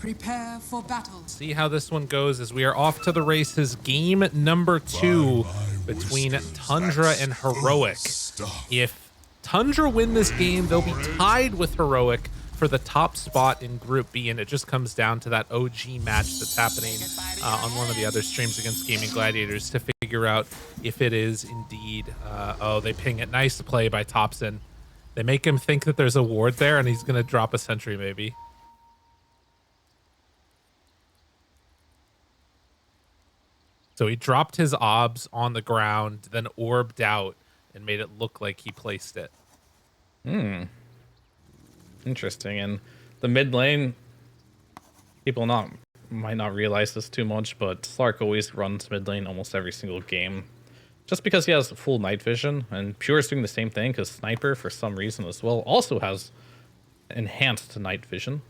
Prepare for battle. See how this one goes as we are off to the races. Game number 2 between Tundra and Heroic. If Tundra win this game, they'll be tied with Heroic for the top spot in Group B, and it just comes down to that OG match that's happening on one of the other streams against Gaming Gladiators to figure out if it is indeed. Oh, they ping it. Nice play by Thompson. They make him think that there's a ward there, and he's going to drop a sentry maybe. So he dropped his obs on the ground, then orbed out and made it look like he placed it. Interesting. And the mid lane, people might not realize this too much, but Slark always runs mid lane almost every single game. Just because he has full night vision, and Pure is doing the same thing because Sniper, for some reason as well, also has enhanced night vision.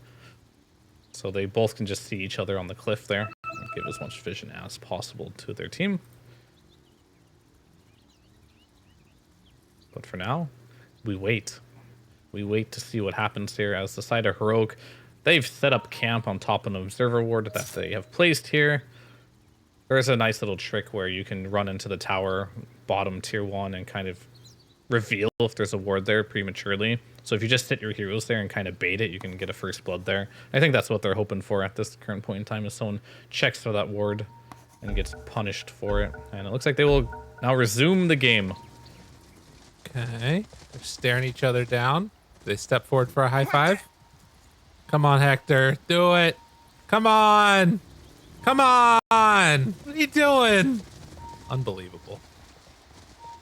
So they both can just see each other on the cliff there and give as much vision as possible to their team. But for now, we wait. We wait to see what happens here as the side of Heroic, they've set up camp on top of an observer ward that they have placed here. There's a nice little trick where you can run into the tower bottom tier 1 and kind of reveal if there's a ward there prematurely. So if you just sit your heroes there and kind of bait it, you can get a first blood there. I think that's what they're hoping for at this current point in time, is someone checks for that ward and gets punished for it. And it looks like they will now resume the game. Okay, they're staring each other down. They step forward for a high five. Come on, Hector, do it. Come on. Come on. What are you doing? Unbelievable.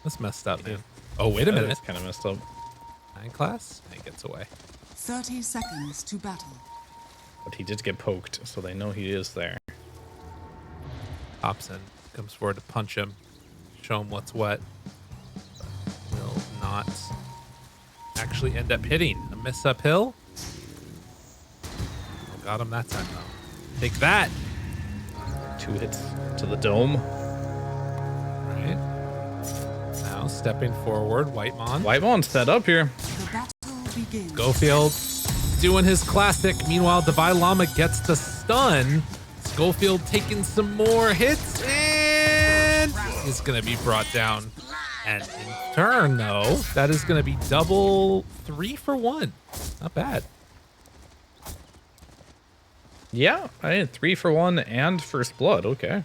That's messed up, dude. Oh, wait a minute. That's kind of messed up. 9 class? And he gets away. 30 seconds to battle. But he did get poked, so they know he is there. Hobson comes forward to punch him, show him what's what. But will not actually end up hitting. A miss uphill. Oh, got him that time, though. Take that. 2 hits to the dome. Right. Now stepping forward, Whitemon. Whitemon's set up here. The battle begins. Schofield doing his classic. Meanwhile, Divine Llama gets the stun. Schofield taking some more hits, and is going to be brought down. And in turn, though, that is going to be double 3 for 1. Not bad. Yeah, I had 3 for 1 and first blood. Okay.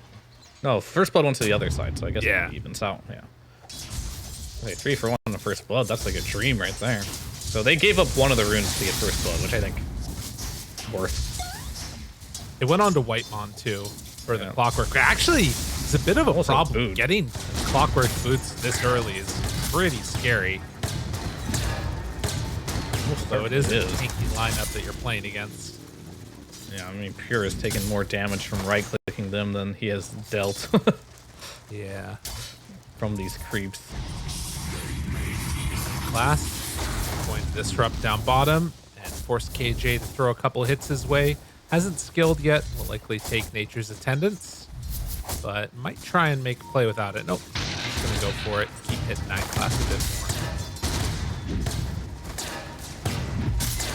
No, first blood went to the other side, so I guess it evens out. Yeah. Okay, 3 for 1 on the first blood. That's like a dream right there. So they gave up one of the runes to get first blood, which I think worth. It went on to Whitemon too for the clockwork. Actually, it's a bit of a problem. Getting clockwork boots this early is pretty scary. So it is a tanky lineup that you're playing against. Yeah, I mean, Pure is taking more damage from right-clicking them than he has dealt. Yeah. From these creeps. Class going to disrupt down bottom and force KJ to throw a couple hits his way. Hasn't skilled yet. Will likely take Nature's Attendance, but might try and make a play without it. Nope. Just gonna go for it. Keep hitting 9 class a bit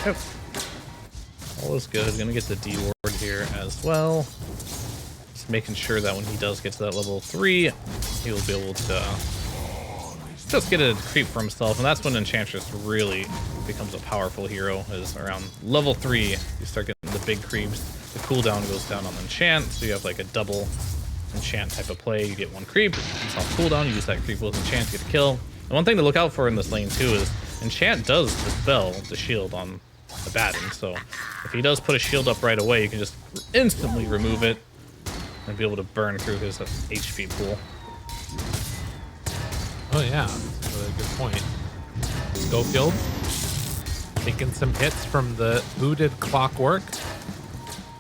more. Yep. All is good. Gonna get the D ward here as well. Just making sure that when he does get to that level 3, he will be able to just get a creep for himself, and that's when Enchantress really becomes a powerful hero. Is around level 3, you start getting the big creeps. The cooldown goes down on Enchant, so you have like a double Enchant type of play. You get 1 creep, it's off cooldown, you use that creep with Enchant to get a kill. And one thing to look out for in this lane too is Enchant does dispel the shield on the batting, so if he does put a shield up right away, you can just instantly remove it and be able to burn through his HP pool. Oh yeah, that's a good point. Schofield taking some hits from the booted clockwork.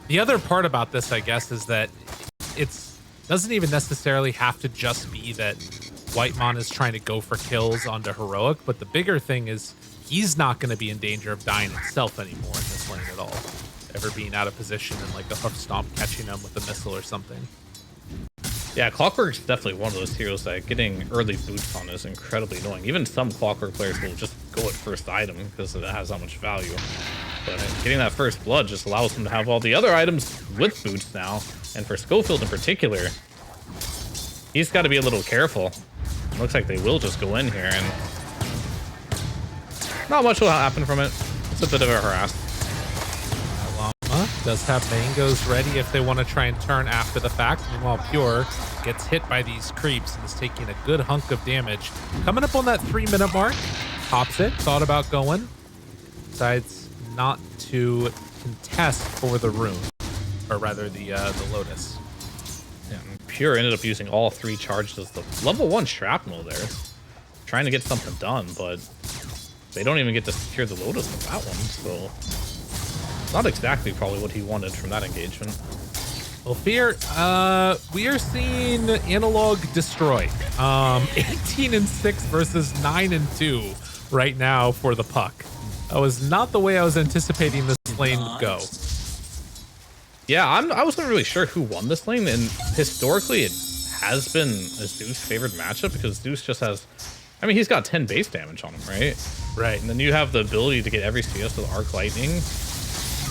The other part about this, I guess, is that it's doesn't even necessarily have to just be that Whitemon is trying to go for kills onto Heroic, but the bigger thing is he's not going to be in danger of dying himself anymore in this lane at all. Ever being out of position and like a hoof stomp catching him with a missile or something. Yeah, Clockwork's definitely one of those heroes that getting early boots on is incredibly annoying. Even some Clockwork players will just go at first item because it has that much value. But getting that first blood just allows him to have all the other items with boots now. And for Schofield in particular, he's got to be a little careful. Looks like they will just go in here, and not much will happen from it. It's a bit of a harass. Llama does have mangoes ready if they want to try and turn after the fact. Meanwhile, Pure gets hit by these creeps and is taking a good hunk of damage. Coming up on that 3-minute mark, pops it, thought about going, decides not to contest for the rune, or rather the Lotus. Yeah, Pure ended up using all 3 charges. The level 1 shrapnel there, trying to get something done, but they don't even get to secure the Lotus with that one, so not exactly probably what he wanted from that engagement. Well, Fear, we are seeing Analog destroy. 18-6 versus 9-2 right now for the Puck. That was not the way I was anticipating this lane would go. Yeah, I wasn't really sure who won this lane, and historically it has been a Zeus favored matchup because Zeus just has, I mean, he's got 10 base damage on him, right? Right. And then you have the ability to get every CS with Arc Lightning.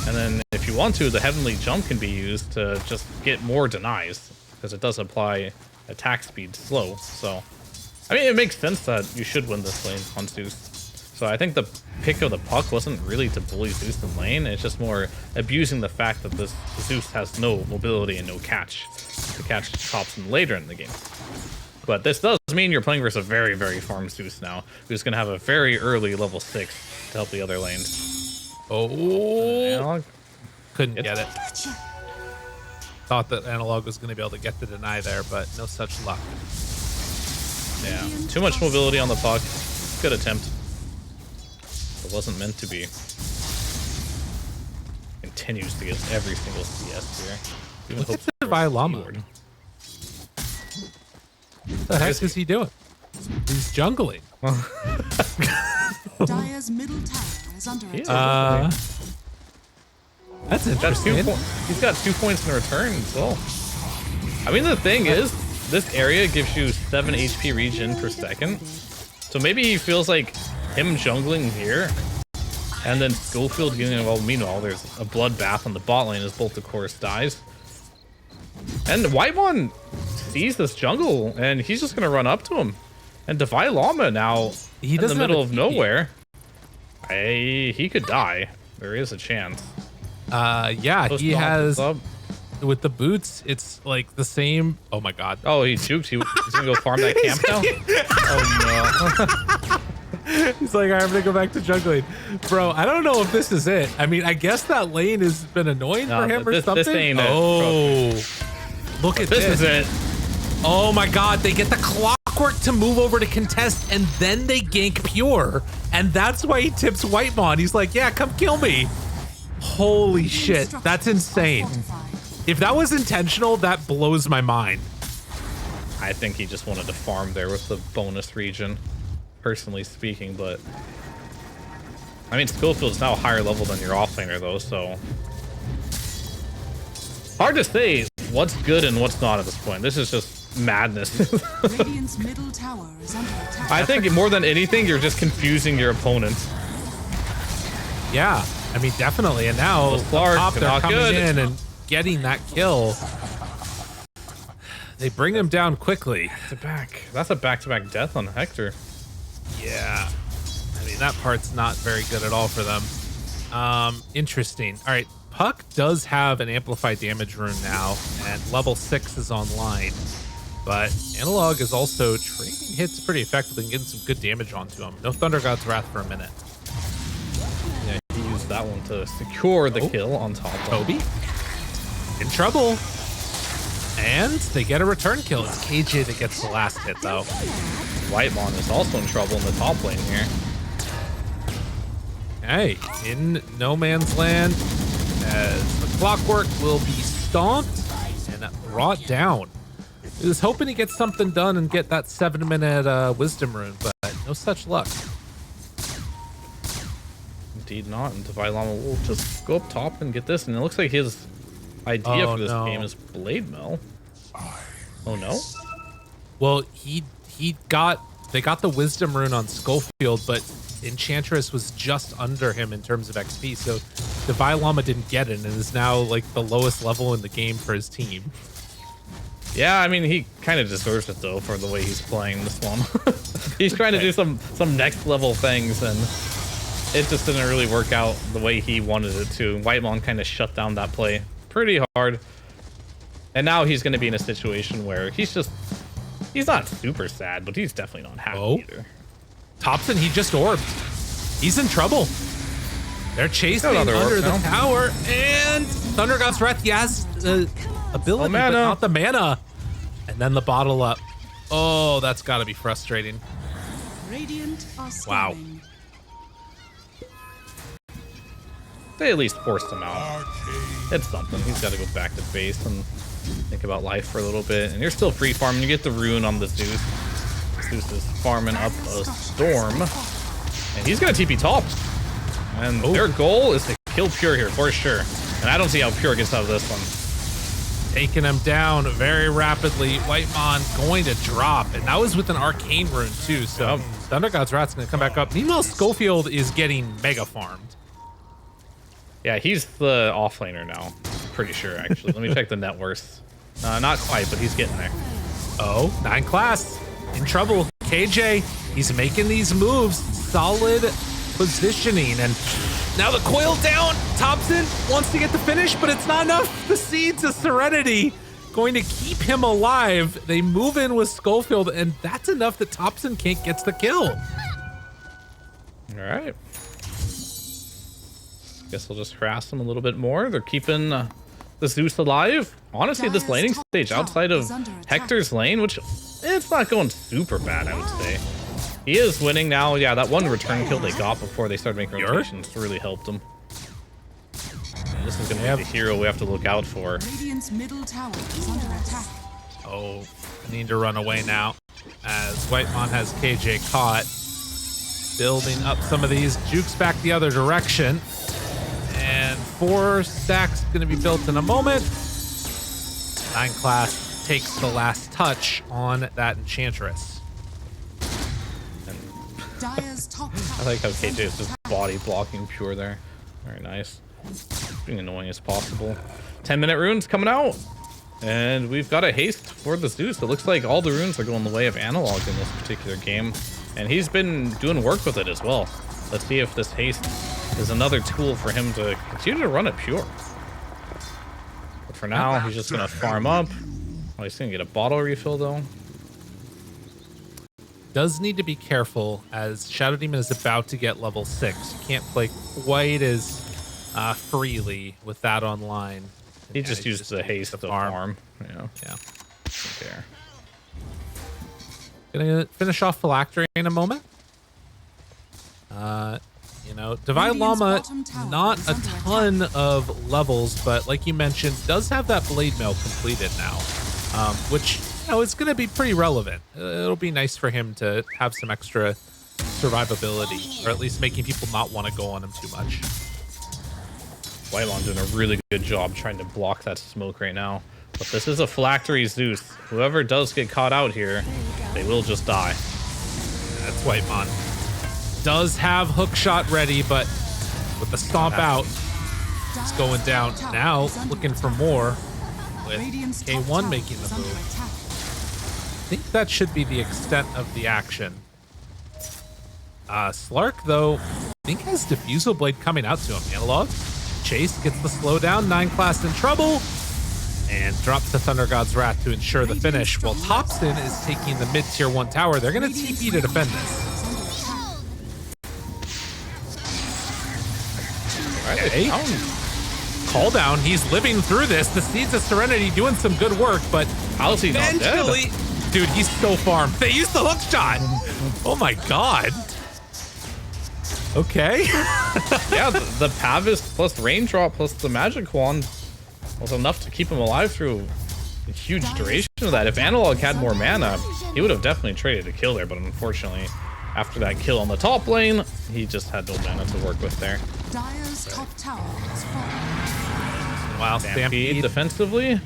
And then if you want to, the Heavenly Jump can be used to just get more denies because it does apply attack speed slow. So, I mean, it makes sense that you should win this lane on Zeus. So I think the pick of the Puck wasn't really to bully Zeus in lane. It's just more abusing the fact that this Zeus has no mobility and no catch to catch tops in later in the game. But this does mean you're playing versus a very, very farm Zeus now, who's going to have a very early level 6 to help the other lanes. Oh, Analog couldn't get it. Thought that Analog was going to be able to get the deny there, but no such luck. Yeah, too much mobility on the Puck. Good attempt. It wasn't meant to be. Continues to get every single CS here. Even Look at the Llama. What the heck is he doing? He's jungling. Dire's middle tower is under attack. That's interesting. He's got 2 points in return as well. I mean, the thing is, this area gives you 7 HP regen per second. So maybe he feels like him jungling here, and then Schofield getting involved. Meanwhile, there's a bloodbath on the bot lane as both the chorus dies. And Whitemon sees this jungle, and he's just gonna run up to him. And Divine Llama now in the middle of nowhere. He could die. There is a chance. Yeah, he has. With the boots, it's like the same. Oh my god. Oh, he juked. He's gonna go farm that camp now. Oh no. He's like, I'm gonna go back to jungling. Bro, I don't know if this is it. I mean, I guess that lane has been annoying for him or something. This ain't it. Oh, look at this. This is it. Oh my god, they get the clockwork to move over to contest, and then they gank Pure. And that's why he tips Whitemon. He's like, yeah, come kill me. Holy shit, that's insane. If that was intentional, that blows my mind. I think he just wanted to farm there with the bonus region, personally speaking, but I mean, Schofield is now a higher level than your offlaner though, so hard to say what's good and what's not at this point. This is just madness. Radiant's middle tower is under attack. I think more than anything, you're just confusing your opponent. Yeah, I mean, definitely. And now Slark, they're coming in and getting that kill. They bring him down quickly. That's a back-to-back death on Hector. Yeah. I mean, that part's not very good at all for them. Interesting. All right. Puck does have an amplified damage rune now, and level 6 is online. But Analog is also trading hits pretty effectively and getting some good damage onto him. No Thunder God's Wrath for a minute. Yeah, he used that one to secure the kill on top. Toby in trouble. And they get a return kill. It's KJ that gets the last hit, though. Whitemon is also in trouble in the top lane here. Hey, in no man's land, as the clockwork will be stomped and brought down. He was hoping to get something done and get that 7-minute wisdom rune, but no such luck. Indeed not, and Divine Llama will just go up top and get this, and it looks like his idea for this game is Blade Mill. Oh no? Well, they got the wisdom rune on Schofield, but Enchantress was just under him in terms of XP, so Divine Llama didn't get it and is now like the lowest level in the game for his team. Yeah, I mean, he kind of deserves it though for the way he's playing this one. He's trying to do some next level things, and it just didn't really work out the way he wanted it to. Whitemon kind of shut down that play pretty hard, and now he's going to be in a situation where he's not super sad, but he's definitely not happy either. Thompson, he just orbed. He's in trouble. They're chasing under the tower, and Thunder God's Wrath, he has the ability, but not the mana. And then the bottle up. Oh, that's got to be frustrating. Radiant are Wow. scanning. They at least forced him out. It's something. He's got to go back to base and think about life for a little bit. And you're still free farming. You get the rune on the Zeus. Zeus is farming up a storm. And he's going to TP top. And their goal is to kill Pure here for sure. And I don't see how Pure gets out of this one. Taking him down very rapidly. Whitemon going to drop. And that was with an arcane rune too. So Thunder God's Wrath's going to come back up. Meanwhile, Schofield is getting mega farmed. Yeah, he's the offlaner now. Pretty sure, actually. Let me check the net worth. Not quite, but he's getting there. Oh, 9 class. In trouble. KJ, he's making these moves. Solid positioning. And now the coil down. Thompson wants to get the finish, but it's not enough. The Seeds of Serenity going to keep him alive. They move in with Schofield, and that's enough that Thompson can't get the kill. All right. Guess I'll just harass them a little bit more. They're keeping the Zeus alive. Honestly, this laning stage outside of Hector's lane, which it's not going super bad, I would say. He is winning now. Yeah, that one return kill they got before they started making rotations really helped them. And this is going to be the hero we have to look out for. Radiant's middle tower is under attack. Oh, I need to run away now as Whitemon has KJ caught. Building up some of these. Jukes back the other direction. And 4 stacks going to be built in a moment. 9 class takes the last touch on that Enchantress. Dire's top I like how KJ is just body blocking Pure there. Very nice. Being annoying as possible. 10-minute runes coming out. And we've got a haste for the Zeus. It looks like all the runes are going the way of Analog in this particular game. And he's been doing work with it as well. Let's see if this haste is another tool for him to continue to run it Pure. But for now, he's just going to farm up. Oh, he's going to get a bottle refill though. Does need to be careful as Shadow Demon is about to get level 6. You can't play quite as freely with that online. He just used the haste to farm. Yeah. Okay. Gonna finish off Phylactery in a moment. You know, Divine Llama, not a ton of levels, but like you mentioned, does have that blade mail completed now, which, you know, it's going to be pretty relevant. It'll be nice for him to have some extra survivability, or at least making people not want to go on him too much. Whitemon doing a really good job trying to block that smoke right now. But this is a Phylactery Zeus. Whoever does get caught out here, they will just die. That's Whitemon. Does have hook shot ready, but with the stomp out, it's going down. Now looking for more with K1 making the move. I think that should be the extent of the action. Slark, though, I think has Diffusal Blade coming out to him. Analog. Chase gets the slowdown. 9 class in trouble. And drops the Thunder God's Wrath to ensure the finish. While Thompson is taking the mid-tier 1 tower. They're going to TP to defend this. Okay. Call down. He's living through this. The Seeds of Serenity doing some good work, but how's he not dead? Dude, he's so farmed. They used the hook shot. Oh my god. Okay. Yeah, the Pavis plus Raindrop plus the Magic Wand was enough to keep him alive through a huge duration of that. If Analog had more mana, he would have definitely traded a kill there, but unfortunately, after that kill on the top lane, he just had no mana to work with there. Dire's top tower has fallen. Wow, Stampede defensively.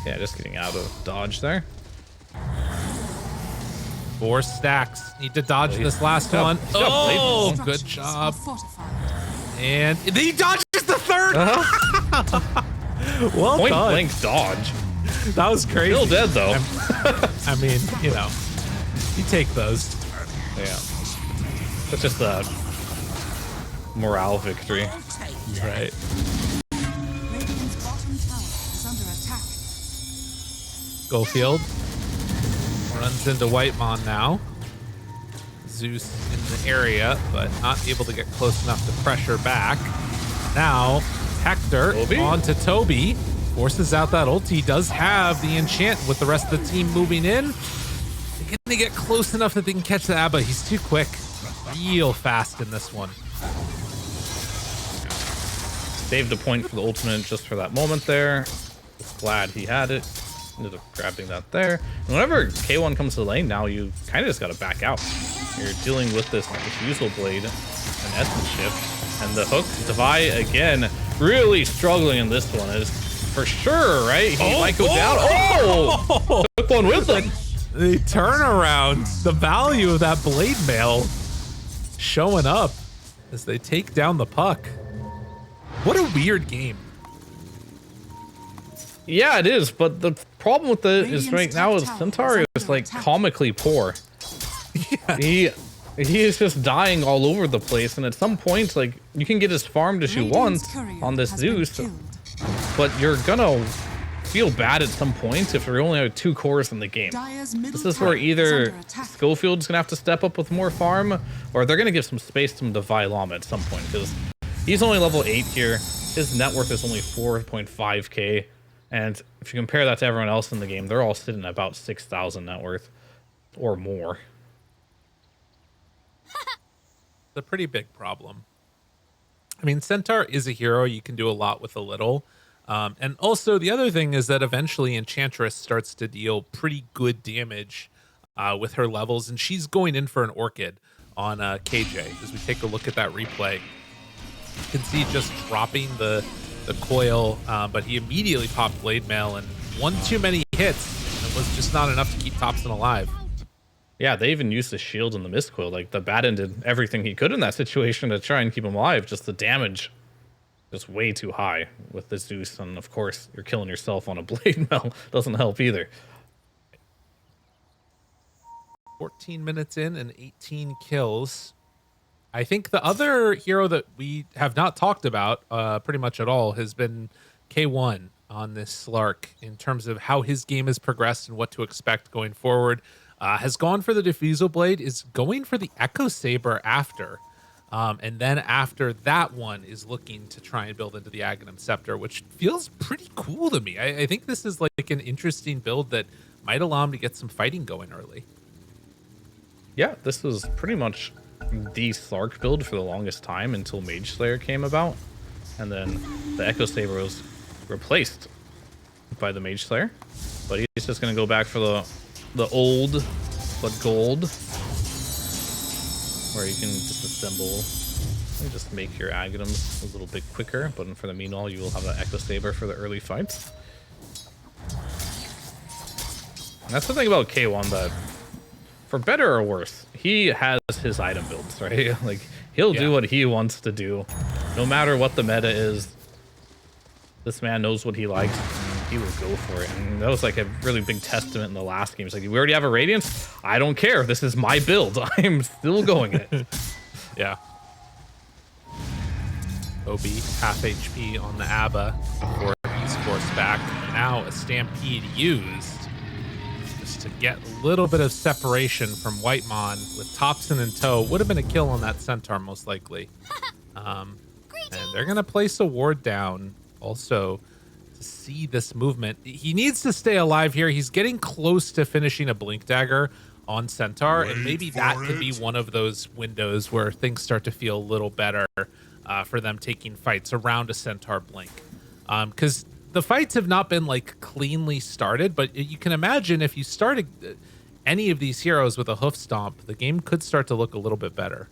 Yeah, just getting out of dodge there. 4 stacks. Need to dodge this last Yeah. one. Yeah, Oh, blade. good Structures job. are fortified. And he dodges the third. Well Point done. blank dodge. That was crazy. Still dead though. I mean, you know, you take those. Yeah. That's just a morale victory. Right. Radiant's bottom tower is under attack. Schofield runs into Whitemon now. Zeus in the area, but not able to get close enough to pressure back. Now, Hector Toby? on to Toby. Forces out that ult. He does have the enchant with the rest of the team moving in. They're gonna get close enough that they can catch the Abba. He's too quick. Real fast in this one. Saved a point for the ultimate just for that moment there. Just glad he had it. Ended up grabbing that there. And whenever K1 comes to the lane, now you kind of just got to back out. You're dealing with this Diffusal Blade and Essence Shift. And the hook, Devi again, really struggling in this one. Is for sure, right? He might go down. Oh! Took one with him. The turnaround, the value of that blade mail showing up as they take down the puck. What a weird game. Yeah, it is. But the problem with it is right now is Centaur is like comically poor. He is just dying all over the place, and at some point, like, you can get as farmed as you want on this Zeus, but you're gonna feel bad at some point if there only have 2 cores in the game. This is where either Schofield's gonna have to step up with more farm, or they're gonna give some space to Devi Llama at some point, because he's only level 8 here. His net worth is only 4.5k, and if you compare that to everyone else in the game, they're all sitting at about 6,000 net worth or more. It's a pretty big problem. I mean, Centaur is a hero. You can do a lot with a little. And also, the other thing is that eventually Enchantress starts to deal pretty good damage with her levels, and she's going in for an Orchid on KJ. As we take a look at that replay, you can see just dropping the coil, but he immediately popped Blade Mail, and one too many hits, and it was just not enough to keep Thompson alive. Yeah, they even used the shield and the mist coil. Like, the Batten did everything he could in that situation to try and keep him alive. Just the damage is way too high with the Zeus. And of course, you're killing yourself on a blade mail. Doesn't help either. 14 minutes in and 18 kills. I think the other hero that we have not talked about pretty much at all has been K1 on this Slark in terms of how his game has progressed and what to expect going forward. Has gone for the Diffusal Blade, is going for the Echo Saber after. And then after that one is looking to try and build into the Aghanim Scepter, which feels pretty cool to me. I think this is like an interesting build that might allow him to get some fighting going early. Yeah, this was pretty much the Slark build for the longest time until Mage Slayer came about. And then the Echo Saber was replaced by the Mage Slayer. But he's just going to go back for the old but gold, where you can just assemble and just make your Aghanims a little bit quicker. But for the meanwhile, you will have an Echo Saber for the early fights. And that's the thing about K1, that for better or worse, he has his item builds, right? Like, he'll do what he wants to do, no matter what the meta is. This man knows what he likes, and he will go for it. And that was like a really big testament in the last game. It's like, we already have a Radiance? I don't care. This is my build. I'm still going it. Yeah. Obi, half HP on the Abba before he's forced back. Now a Stampede used just to get a little bit of separation from Whitemon with Thompson in tow. Would have been a kill on that Centaur most likely. And they're going to place a ward down also to see this movement. He needs to stay alive here. He's getting close to finishing a Blink Dagger on Centaur, and maybe that could be one of those windows where things start to feel a little better for them taking fights around a Centaur Blink. Because the fights have not been like cleanly started, but you can imagine if you started any of these heroes with a hoof stomp, the game could start to look a little bit better.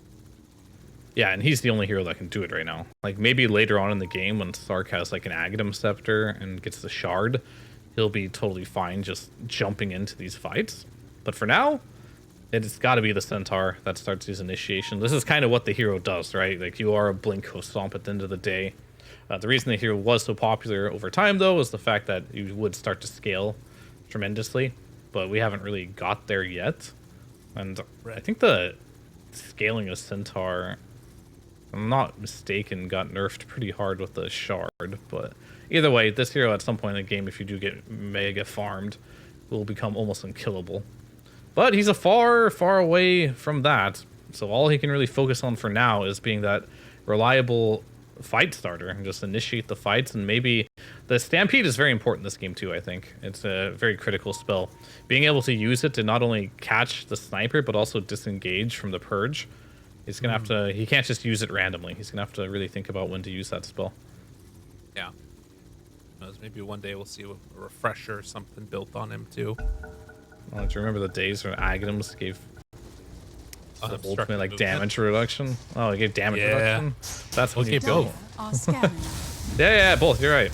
Yeah, and he's the only hero that can do it right now. Like, maybe later on in the game when Slark has like an Aghanim Scepter and gets the shard, he'll be totally fine just jumping into these fights. But for now, it's got to be the Centaur that starts his initiation. This is kind of what the hero does, right? Like, you are a blink stomp at the end of the day. The reason the hero was so popular over time, though, was the fact that you would start to scale tremendously, but we haven't really got there yet. And I think the scaling of Centaur, if I'm not mistaken, got nerfed pretty hard with the shard. But either way, this hero at some point in the game, if you do get mega farmed, will become almost unkillable. But he's a far, far away from that. So all he can really focus on for now is being that reliable fight starter and just initiate the fights. And maybe the Stampede is very important in this game too, I think. It's a very critical spell. Being able to use it to not only catch the sniper, but also disengage from the purge. He's going to have to, he can't just use it randomly. He's going to have to really think about when to use that spell. Yeah. Maybe one day we'll see a refresher or something built on him too. Do you remember the days when Aghanim's gave the ultimate like movement. damage reduction? Oh, it gave damage reduction? That's when Okay, you both. Are scanning. Yeah, both. You're right.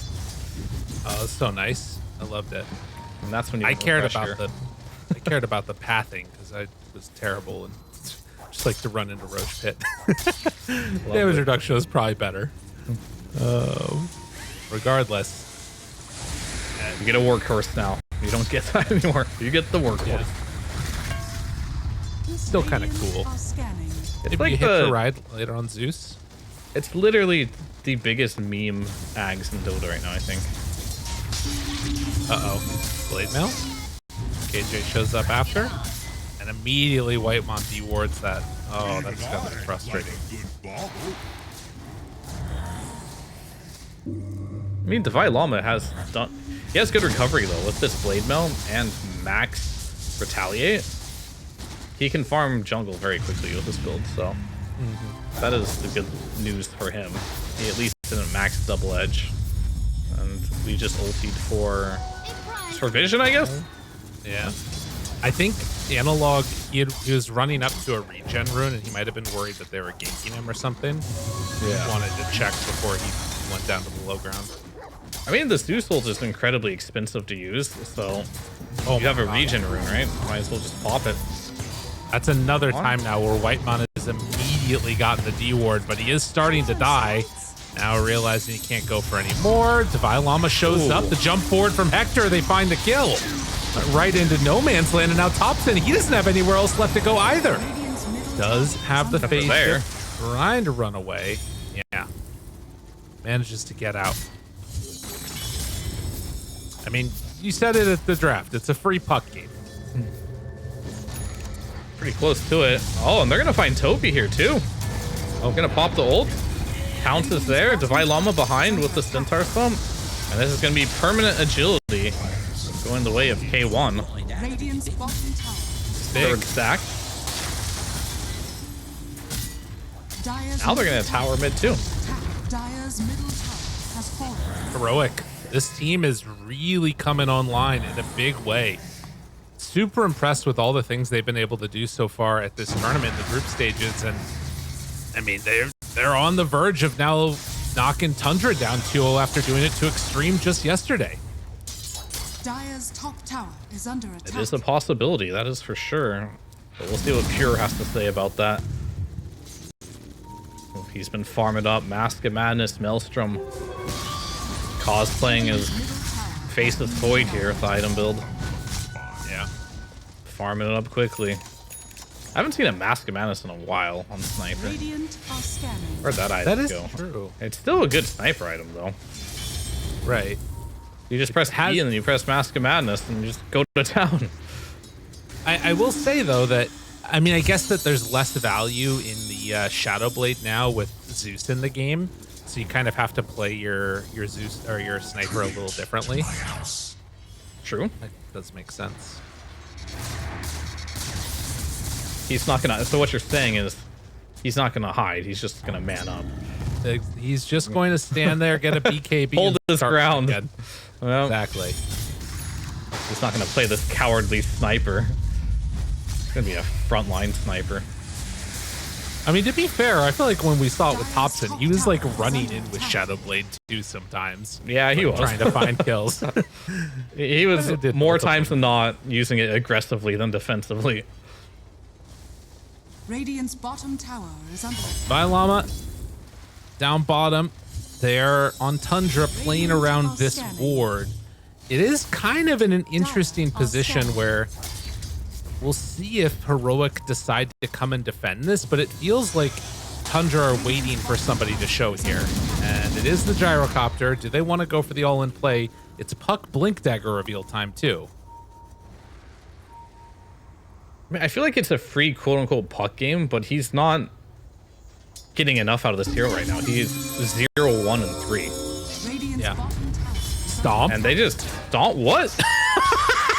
Oh, it's so nice. I loved it. And that's when you I cared about refresher. I cared about the pathing because I was terrible and just like to run into Roche Pit. Damage reduction was probably better. Regardless. You get a workhorse now. You don't get that anymore. You get the workhorse. Yeah. Still kind of cool. Are scanning. It's Maybe like you hitch a ride later on Zeus. It's literally the biggest meme ags in Dota right now, I think. Uh-oh. Blade Mail. KJ shows up after and immediately Whitemon dewards that. Oh, that's gonna be frustrating. I mean, Divine Llama has done... He has good recovery, though, with this Blade Mail and max Retaliate. He can farm jungle very quickly with this build, so... That is the good news for him. He at least didn't max double edge. And we just ultied for vision, I guess? Yeah. I think Analog, he was running up to a regen rune and he might have been worried that they were ganking him or something. Yeah. He wanted to check before he went down to the low ground. I mean, the Zeus ult is incredibly expensive to use, so... Oh, you have a my God. regen rune, right? Might as well just pop it. That's another time now where Whitemon has immediately gotten the D ward, but he is starting to die. Now realizing he can't go for any more. Divine Llama shows up. The jump forward from Hector. They find the kill. Right into no man's land, and now Topson, he doesn't have anywhere else left to go either. Does have the phase there. shift, trying to run away. Yeah. Manages to get out. I mean, you said it at the draft. It's a free puck game. Pretty close to it. Oh, and they're gonna find Topi here too. Oh, gonna pop the ult. Pounces there. Divine Llama behind with the Centaur Thump. And this is gonna be permanent agility. Going the way of K1. Radiant's bottom tower. Big. Third stack. Dire's Now they're gonna tower mid too. Dire's middle tower has fallen. Heroic. This team is really coming online in a big way. Super impressed with all the things they've been able to do so far at this tournament, the group stages, and I mean they're on the verge of now knocking Tundra down 2-0 after doing it to Extreme just yesterday. Dire's top tower is under attack. It is a possibility, that is for sure. But we'll see what Pure has to say about that. He's been farming up Mask of Madness, Maelstrom. Cosplaying his Faceless Void here with the item build. Yeah. Farming it up quickly. I haven't seen a Mask of Madness in a while on Sniper. Radiant are scanning. Where'd that item That is go? true. It's still a good sniper item though. Right. You just press E and then you press Mask of Madness and you just go to town. I will say though that I mean I guess that there's less value in the Shadow Blade now with Zeus in the game, so you kind of have to play your Zeus or your sniper a little differently. True. That does make sense. He's not gonna. So what you're saying is, he's not gonna hide. He's just gonna man up. He's just going to stand there, get a BKB, Hold and his start ground. again. Well, Exactly. he's not gonna play this cowardly sniper. He's gonna be a frontline sniper. I mean, to be fair, I feel like when we saw it with Topson, he was like running in with Shadow Blade too sometimes. Yeah, he was Trying to find kills. He was It did more multiple. times than not using it aggressively than defensively. Radiant's bottom tower is under Bye, Llama. Down bottom. They're on Tundra playing around this ward. It is kind of in an interesting position where we'll see if Heroic decide to come and defend this, but it feels like Tundra are waiting for somebody to show here. And it is the Gyrocopter. Do they want to go for the all-in play? It's Puck Blink Dagger reveal time too. I mean, I feel like it's a free quote-unquote Puck game, but he's not getting enough out of this hero right now. He's 0, 1, and 3. Radiant's Yeah. bottom tower. Stomp. And they just stomp. What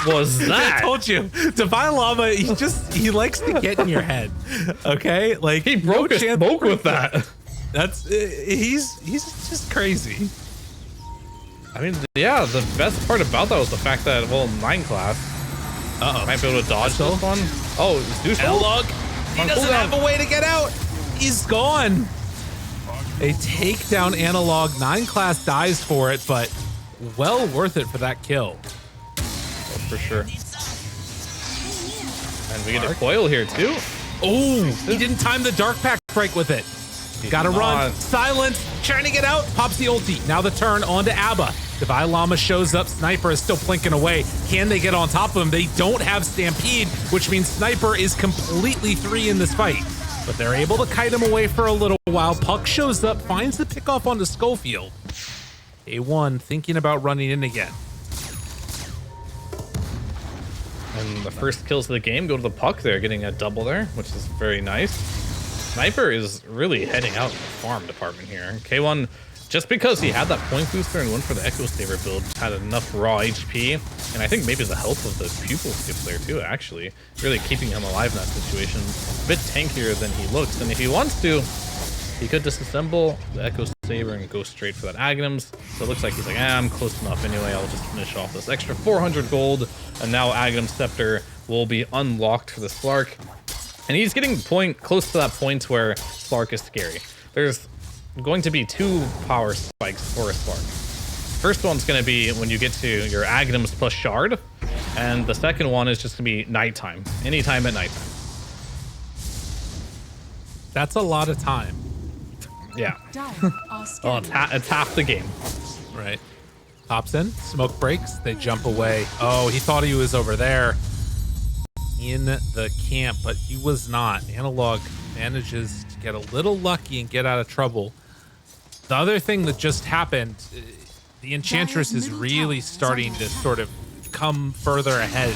was that? I told you, Divine Llama, he likes to get in your head. Okay? Like He broke a smoke with that. That's he's just crazy. I mean, yeah, the best part about that was the fact that, well, 9 class might be able to dodge this one. Oh, Zeus. Analog. He On doesn't cooldown. have a way to get out. He's gone. A takedown Analog. 9 class dies for it, but well worth it for that kill. Oh, for sure. And we get a coil here too. Oh, he didn't time the Dark Pack break with it. Gotta run. Silence. Trying to get out. Pops the ulti. Now the turn onto Abba. Divine Llama shows up. Sniper is still plinking away. Can they get on top of him? They don't have Stampede, which means Sniper is completely 3 in this fight. But they're able to kite him away for a little while. Puck shows up, finds the pickoff onto Schofield. A1 thinking about running in again. And the first kills of the game go to the Puck there, getting a double there, which is very nice. Sniper is really heading out in the farm department here. K1, just because he had that point booster and went for the Echo Saber build, had enough raw HP, and I think maybe the help of the pupil skip there too, actually, really keeping him alive in that situation. A bit tankier than he looks, and if he wants to, he could disassemble the Echo Saber and go straight for that Aghanims. So it looks like he's like, I'm close enough anyway, I'll just finish off this extra 400 gold, and now Aghanim Scepter will be unlocked for the Slark. And he's getting close to that point where Slark is scary. There's going to be 2 power spikes for a Slark. First one's going to be when you get to your Aghanims plus Shard, and the second one is just going to be nighttime, anytime at nighttime. That's a lot of time. Yeah. Dire are Oh, scanning. it's half the game. Right. Hops in, smoke breaks, they jump away. Oh, he thought he was over there in the camp, but he was not. Analog manages to get a little lucky and get out of trouble. The other thing that just happened, the Enchantress is really starting to sort of come further ahead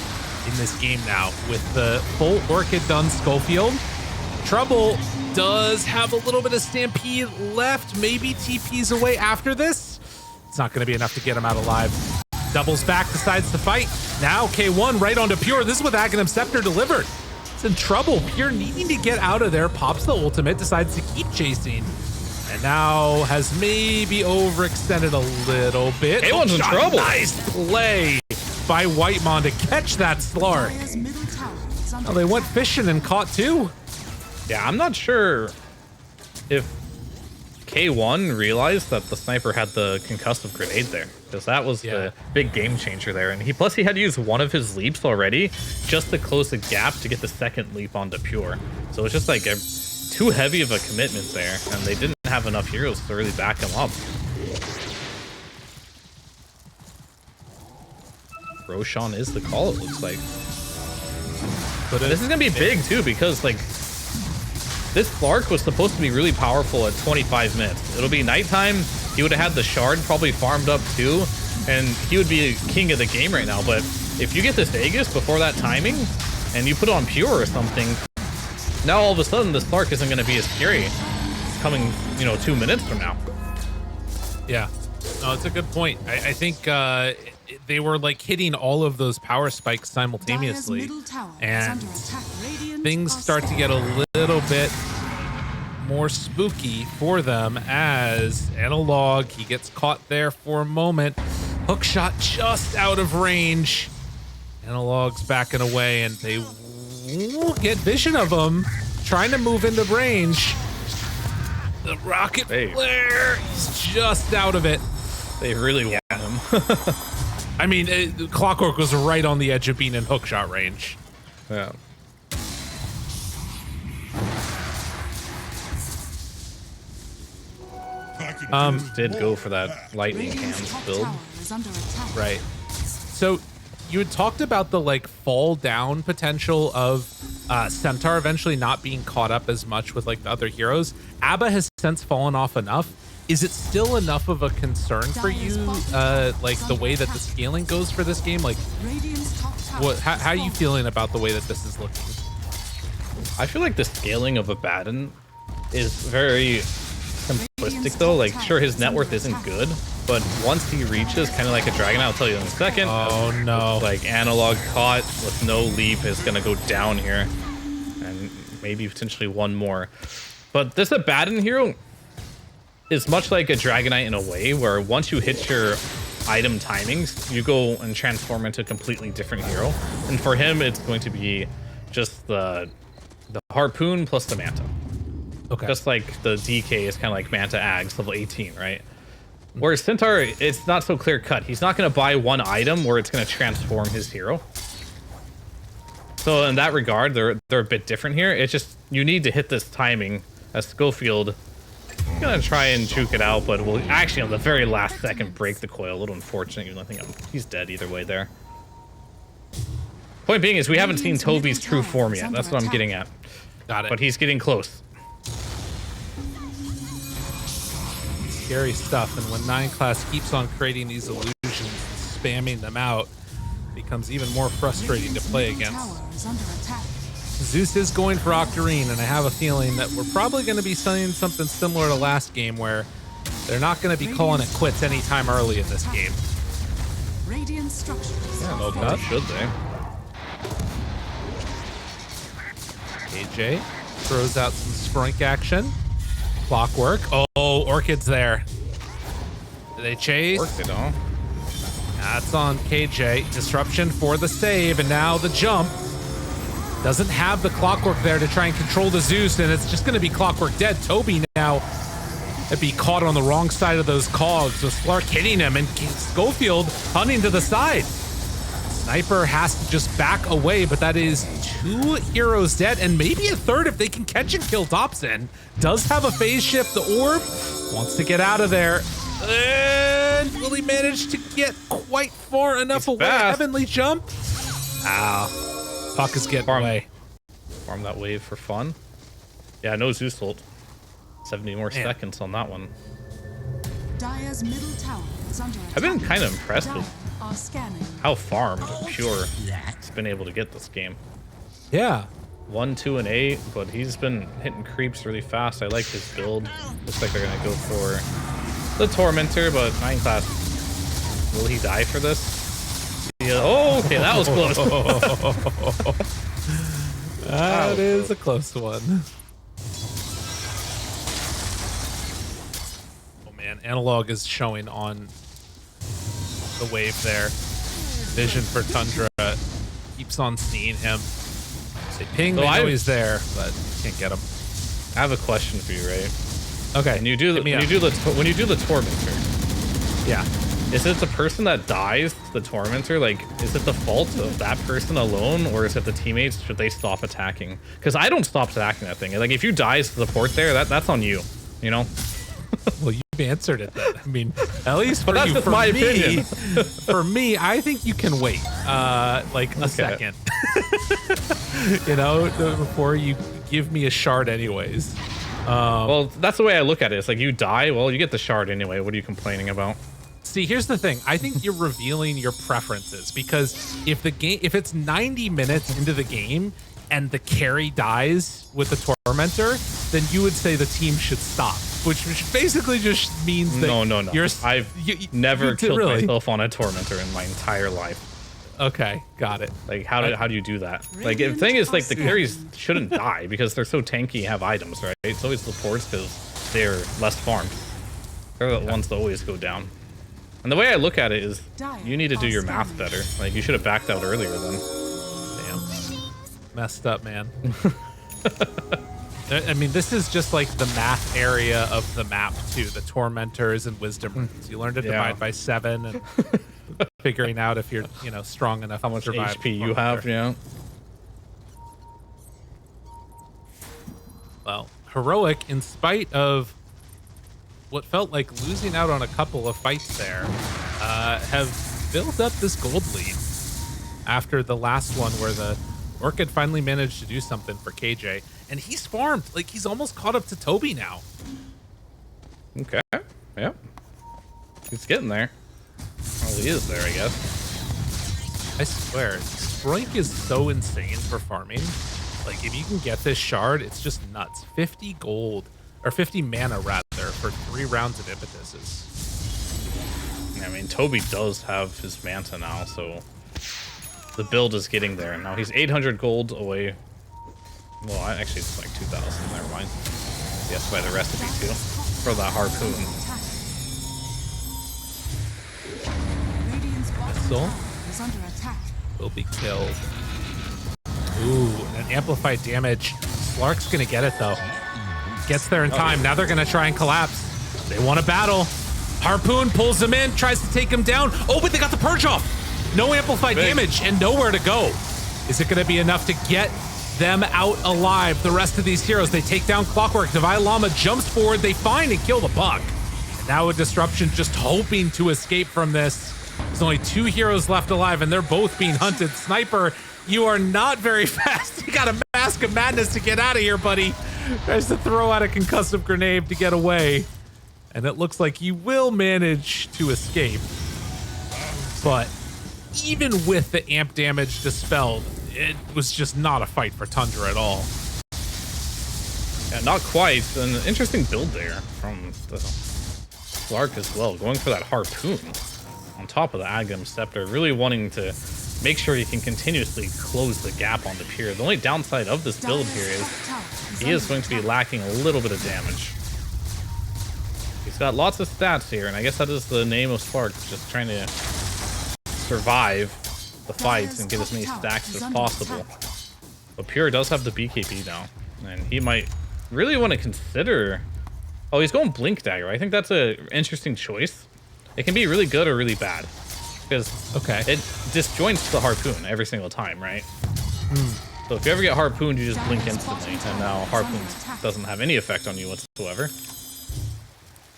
in this game now with the full Orchid done Schofield. Trouble does have a little bit of Stampede left, maybe TP's away after this. It's not going to be enough to get him out alive. Doubles back, decides to fight. Now K1 right onto Pure. This is with Aghanim Scepter delivered. It's in trouble. Pure needing to get out of there. Pops the ultimate, decides to keep chasing. And now has maybe overextended a little bit. K1's in trouble. Nice play by Whitemon to catch that Slark. Dire's middle tower is under Oh, they went fishing and caught 2. Yeah, I'm not sure if K1 realized that the sniper had the concussive grenade there, because that was the big game changer there. And plus he had to use one of his leaps already just to close the gap to get the second leap onto Pure. So it's just like too heavy of a commitment there, and they didn't have enough heroes to really back him up. Roshan is the call, it looks like. But this is gonna be big too, because like this Slark was supposed to be really powerful at 25 minutes. It'll be nighttime. He would have had the shard probably farmed up too, and he would be king of the game right now. But if you get this Aegis before that timing, and you put on Pure or something, now all of a sudden the Slark isn't going to be as scary. It's coming, 2 minutes from now. Yeah, no, it's a good point. I think they were like hitting all of those power spikes simultaneously, Dire's middle tower is and under attack. Radiant things are start to get a little bit more spooky for them as Analog, he gets caught there for a moment. Hook shot just out of range. Analog's backing away, and they won't get vision of him, trying to move into range. The rocket flare, he's just out of it. They really want him. I mean, Clockwork was right on the edge of being in hookshot range. Yeah. Did go for that lightning Radiant's hands top build. tower is under attack. Right. So you had talked about the like fall down potential of Centaur eventually not being caught up as much with like the other heroes. Abba has since fallen off enough. Is it still enough of a concern for you, like the way that the scaling goes for this game? Like, Radiant's top tower what? How are you fallen. feeling about the way that this is looking? I feel like the scaling of Abaddon is very simplistic though. Like, sure, his net worth isn't good, but once he reaches kind of like a dragon, I'll tell you in a second. Oh no! Like analog caught with no leap is gonna go down here, and maybe potentially one more. But this Abaddon hero is much like a Dragonite in a way, where once you hit your item timings, you go and transform into a completely different hero. And for him, it's going to be just the harpoon plus the manta. Okay. Just like the DK is kind of like Manta Ags, level 18, right? Whereas Centaur, it's not so clear cut. He's not going to buy one item where it's going to transform his hero. So in that regard, they're a bit different here. It's just, you need to hit this timing. As Schofield, I'm going to try and juke it out, but will actually on the very last second break the coil. A little unfortunate, even though I think he's dead either way there. Point being is we haven't seen Toby's true form yet. That's what I'm getting at. Got it. But he's getting close. Scary stuff. And when 9 class keeps on creating these illusions, spamming them out, it becomes even more frustrating to play against. Tower is under attack. Zeus is going for Octarine, and I have a feeling that we're probably going to be seeing something similar to last game, where they're not going to be calling it quits anytime early in this game. Radiant structures. Yeah, no Cut. doubt, should they? AJ throws out some sprink action. Clockwork. Oh, Orchid's there. Do they chase? Worked it all. That's on KJ. Disruption for the save, and now the jump. Doesn't have the Clockwork there to try and control the Zeus, and it's just going to be Clockwork dead. Toby now would be caught on the wrong side of those cogs, with Slark hitting him, and Schofield hunting to the side. Sniper has to just back away, but that is 2 heroes dead, and maybe a third if they can catch and kill Dobson. Does have a phase shift. The orb wants to get out of there. And will he manage to get quite far enough He's away? fast. Heavenly jump. Ow. Puck is getting away. Farm that wave for fun. Yeah, no Zeus ult. 70 more seconds on that one. Dire's middle tower is under attack. I've been kind of impressed with Are scanning. how farmed Pure has been able to get this game. Yeah. 1, 2, and 8, but he's been hitting creeps really fast. I like his build. Looks like they're gonna go for the Tormentor, but 9 class. Will he die for this? Yeah. Oh, okay, that was close. That is a close one. Oh man, Analog is showing on the wave there. Vision for Tundra keeps on seeing him. They ping, So they know I've- he's there, but can't get him. I have a question for you, right? Okay. When you do the when you do the Tormentor, yeah. is it the person that dies, the Tormentor? Like, is it the fault of that person alone, or is it the teammates? Should they stop attacking? Because I don't stop attacking that thing. Like, if you die as the port there, that's on you. You know. Well, you've answered it then. I mean, at least for But that's you. just For my me, opinion. for me, I think you can wait like a second. You know, before you give me a shard anyways. Well, that's the way I look at it. It's like, you die, well, you get the shard anyway. What are you complaining about? See, here's the thing. I think you're revealing your preferences, because if it's 90 minutes into the game and the carry dies with the Tormentor, then you would say the team should stop, which basically just means that No. I've never killed really? myself on a Tormentor in my entire life. Okay, got it. Like, how do you do that? Like, the thing is, like, the carries shouldn't die because they're so tanky and have items, right? It's always the ports because they're less farmed. They're the ones that always go down. And the way I look at it is, you need to do your math better. Like, you should have backed out earlier then. Damn. Messed up, man. I mean, this is just like the math area of the map too. The Tormentors and Wisdom Runes. You learn to divide by 7 and figuring out if you're, strong enough How to much survive HP you have, yeah. Well, Heroic, in spite of what felt like losing out on a couple of fights there, have built up this gold lead after the last one where the Orchid finally managed to do something for KJ. And he's farmed. Like, he's almost caught up to Toby now. Okay. Yep. He's getting there. Well, he is there, I guess. I swear, Sproink is so insane for farming. Like, if you can get this shard, it's just nuts. 50 gold, or 50 mana rather, for 3 rounds of impetuses. I mean, Toby does have his Manta now, so the build is getting there. Now he's 800 gold away. Well, actually, it's like 2,000. Never mind. Yes, by the recipe too for that harpoon. Missile will be killed. Ooh, an amplified damage. Slark's gonna get it though. Gets there in time. Now they're gonna try and collapse. They want to battle. Harpoon pulls him in, tries to take him down. Oh, but they got the purge off. No amplified damage and nowhere to go. Is it gonna be enough to get them out alive? The rest of these heroes, they take down Clockwork. Divine Llama jumps forward. They find and kill the Buck. And now a Disruption just hoping to escape from this. There's only 2 heroes left alive and they're both being hunted. Sniper, you are not very fast. You got a Mask of Madness to get out of here, buddy. Tries to throw out a concussive grenade to get away. And it looks like you will manage to escape. But even with the amp damage dispelled, it was just not a fight for Tundra at all. Yeah, not quite. An interesting build there from the Slark as well, going for that harpoon on top of the Agam Scepter, really wanting to make sure he can continuously close the gap on the pier. The only downside of this build here is he is going to be lacking a little bit of damage. He's got lots of stats here, and I guess that is the name of Slark, just trying to survive the fights and get as many stacks as possible. But Pure does have the BKB now, and he might really want to consider... Oh, he's going Blink Dagger. I think that's an interesting choice. It can be really good or really bad, because it disjoints the harpoon every single time, right? So if you ever get harpooned, you just blink instantly, and now harpoon doesn't have any effect on you whatsoever.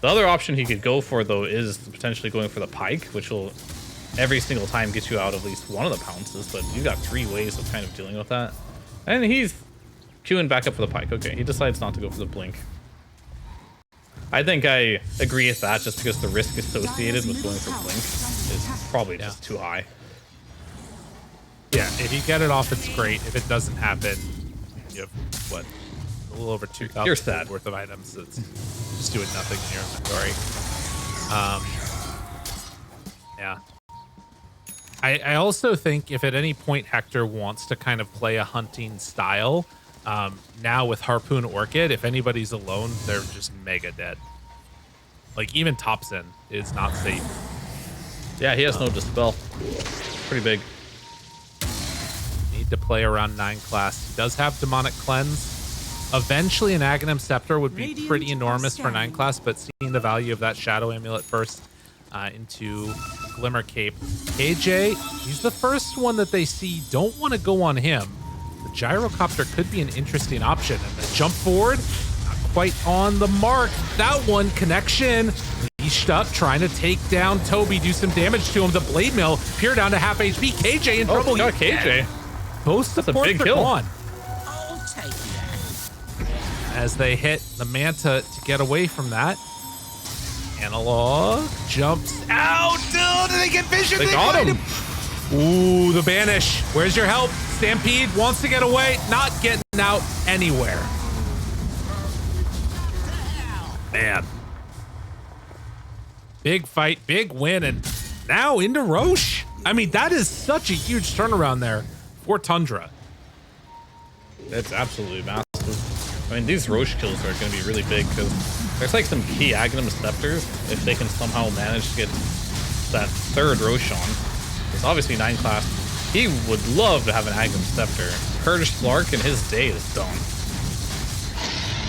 The other option he could go for, though, is potentially going for the Pike, which will every single time get you out of at least one of the pounces, but you've got 3 ways of kind of dealing with that. And he's queuing back up for the Pike. Okay, he decides not to go for the Blink. I think I agree with that, just because the risk associated with going for Blink is probably just too high. Yeah, if you get it off, it's great. If it doesn't happen, you have, what, a little over 2,000 worth of items. It's just doing nothing in your inventory. Yeah. I also think if at any point Hector wants to kind of play a hunting style, now with Harpoon Orchid, if anybody's alone, they're just mega dead. Like, even Topson is not safe. Yeah, he has no Dispel. Pretty big. Need to play around 9 class. He does have Demonic Cleanse. Eventually, an Aghanim Scepter would be pretty enormous for 9 class, but seeing the value of that Shadow Amulet first into Glimmer Cape. KJ, he's the first one that they see. Don't want to go on him. The Gyrocopter could be an interesting option. And the jump forward, not quite on the mark. That one, connection. Leashed up, trying to take down Toby, do some damage to him. The Blade Mill, Pure down to half HP. KJ in trouble. Got KJ. Both supports are gone. I'll take that. As they hit the Manta to get away from that. Analog jumps out. Oh, did they get vision? They got him. Ooh, the Banish. Where's your help? Stampede wants to get away. Not getting out anywhere. Man. Big fight, big win, and now into Roche. I mean, that is such a huge turnaround there for Tundra. It's absolutely massive. I mean, these Roche kills are going to be really big because there's like some key Aghanim Scepters if they can somehow manage to get that 3rd Roshan. It's obviously 9 class. He would love to have an Aghanim Scepter. Purge Slark and his day is done.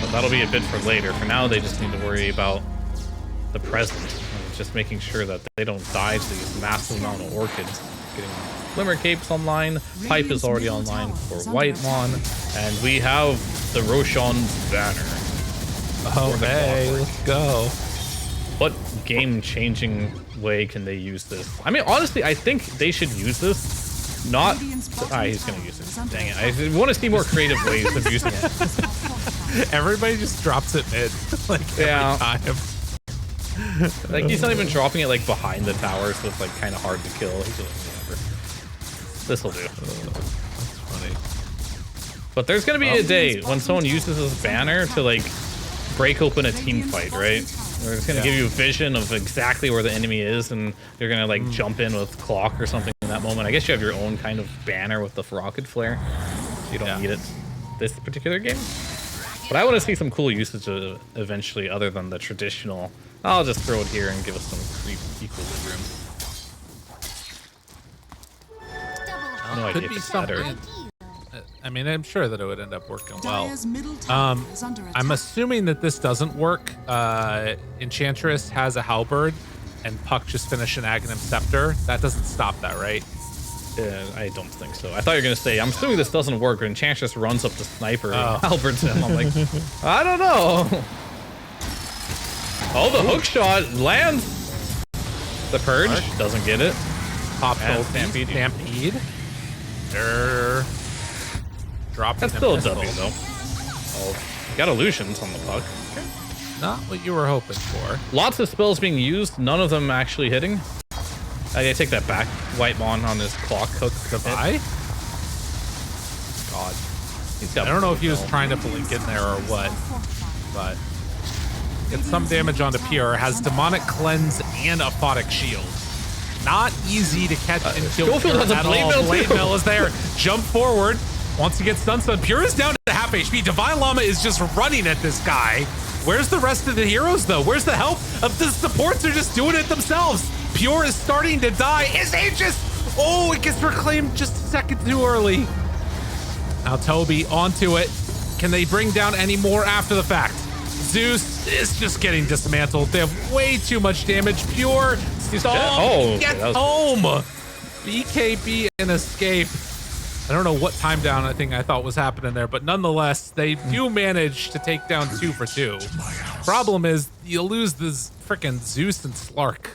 But that'll be a bit for later. For now, they just need to worry about the present. And just making sure that they don't die to these massive amount of orchids. Getting Glimmer Cape's online. Pipe is already online for Whitemon. And we have the Roshan's banner. Oh, hey, let's go. what game-changing way can they use this? I mean, honestly, I think they should use this. Not. He's gonna use it. Dang it! I want to see more creative ways of using it. Everybody just drops it mid, like every time. Like he's not even dropping it like behind the tower, so it's like kind of hard to kill. He's just whatever. This'll do. That's funny. But there's gonna be a day when someone uses this banner to like break open a team fight, right? Where it's gonna give you a vision of exactly where the enemy is, and you're gonna like jump in with clock or something in that moment. I guess you have your own kind of banner with the rocket flare. So you don't need it this particular game. But I want to see some cool usage of eventually, other than the traditional. I'll just throw it here and give us some creep equilibrium. No idea if it's better. I mean, I'm sure that it would end up working well. Dire's middle tower is under attack. I'm assuming that this doesn't work. Enchantress has a halberd, and Puck just finished an Aghanim Scepter. That doesn't stop that, right? I don't think so. I thought you were gonna say, I'm assuming this doesn't work, but Enchantress runs up to Sniper and halberds him. I'm like, I don't know. Oh, the hook shot lands. The Purge doesn't get it. Pop And Stampede. Stampede. Dropping That's still a W though. Oh, got illusions on the Puck. Not what you were hoping for. Lots of spells being used, none of them actually hitting. I take that back. Whitemon on his clock hook. Goodbye. God. I don't know if he was trying to blink in there or what, but gets some damage onto Pure. Has Demonic Cleanse and Aphotic Shield. Not easy to catch and kill Schofield Pure has a at Blade all. Mail Blade too. Mail is there. Jump forward. Once he gets stun, Pure is down to half HP. Divine Llama is just running at this guy. Where's the rest of the heroes, though? Where's the help? The supports are just doing it themselves. Pure is starting to die. Is Aegis? Oh, it gets reclaimed just a second too early. Now Toby onto it. Can they bring down any more after the fact? Zeus is just getting dismantled. They have way too much damage. Pure gets home. BKB and escape. I don't know what time down I thought was happening there, but nonetheless, they do manage to take down 2 for 2. Problem is, you lose this frickin' Zeus and Slark.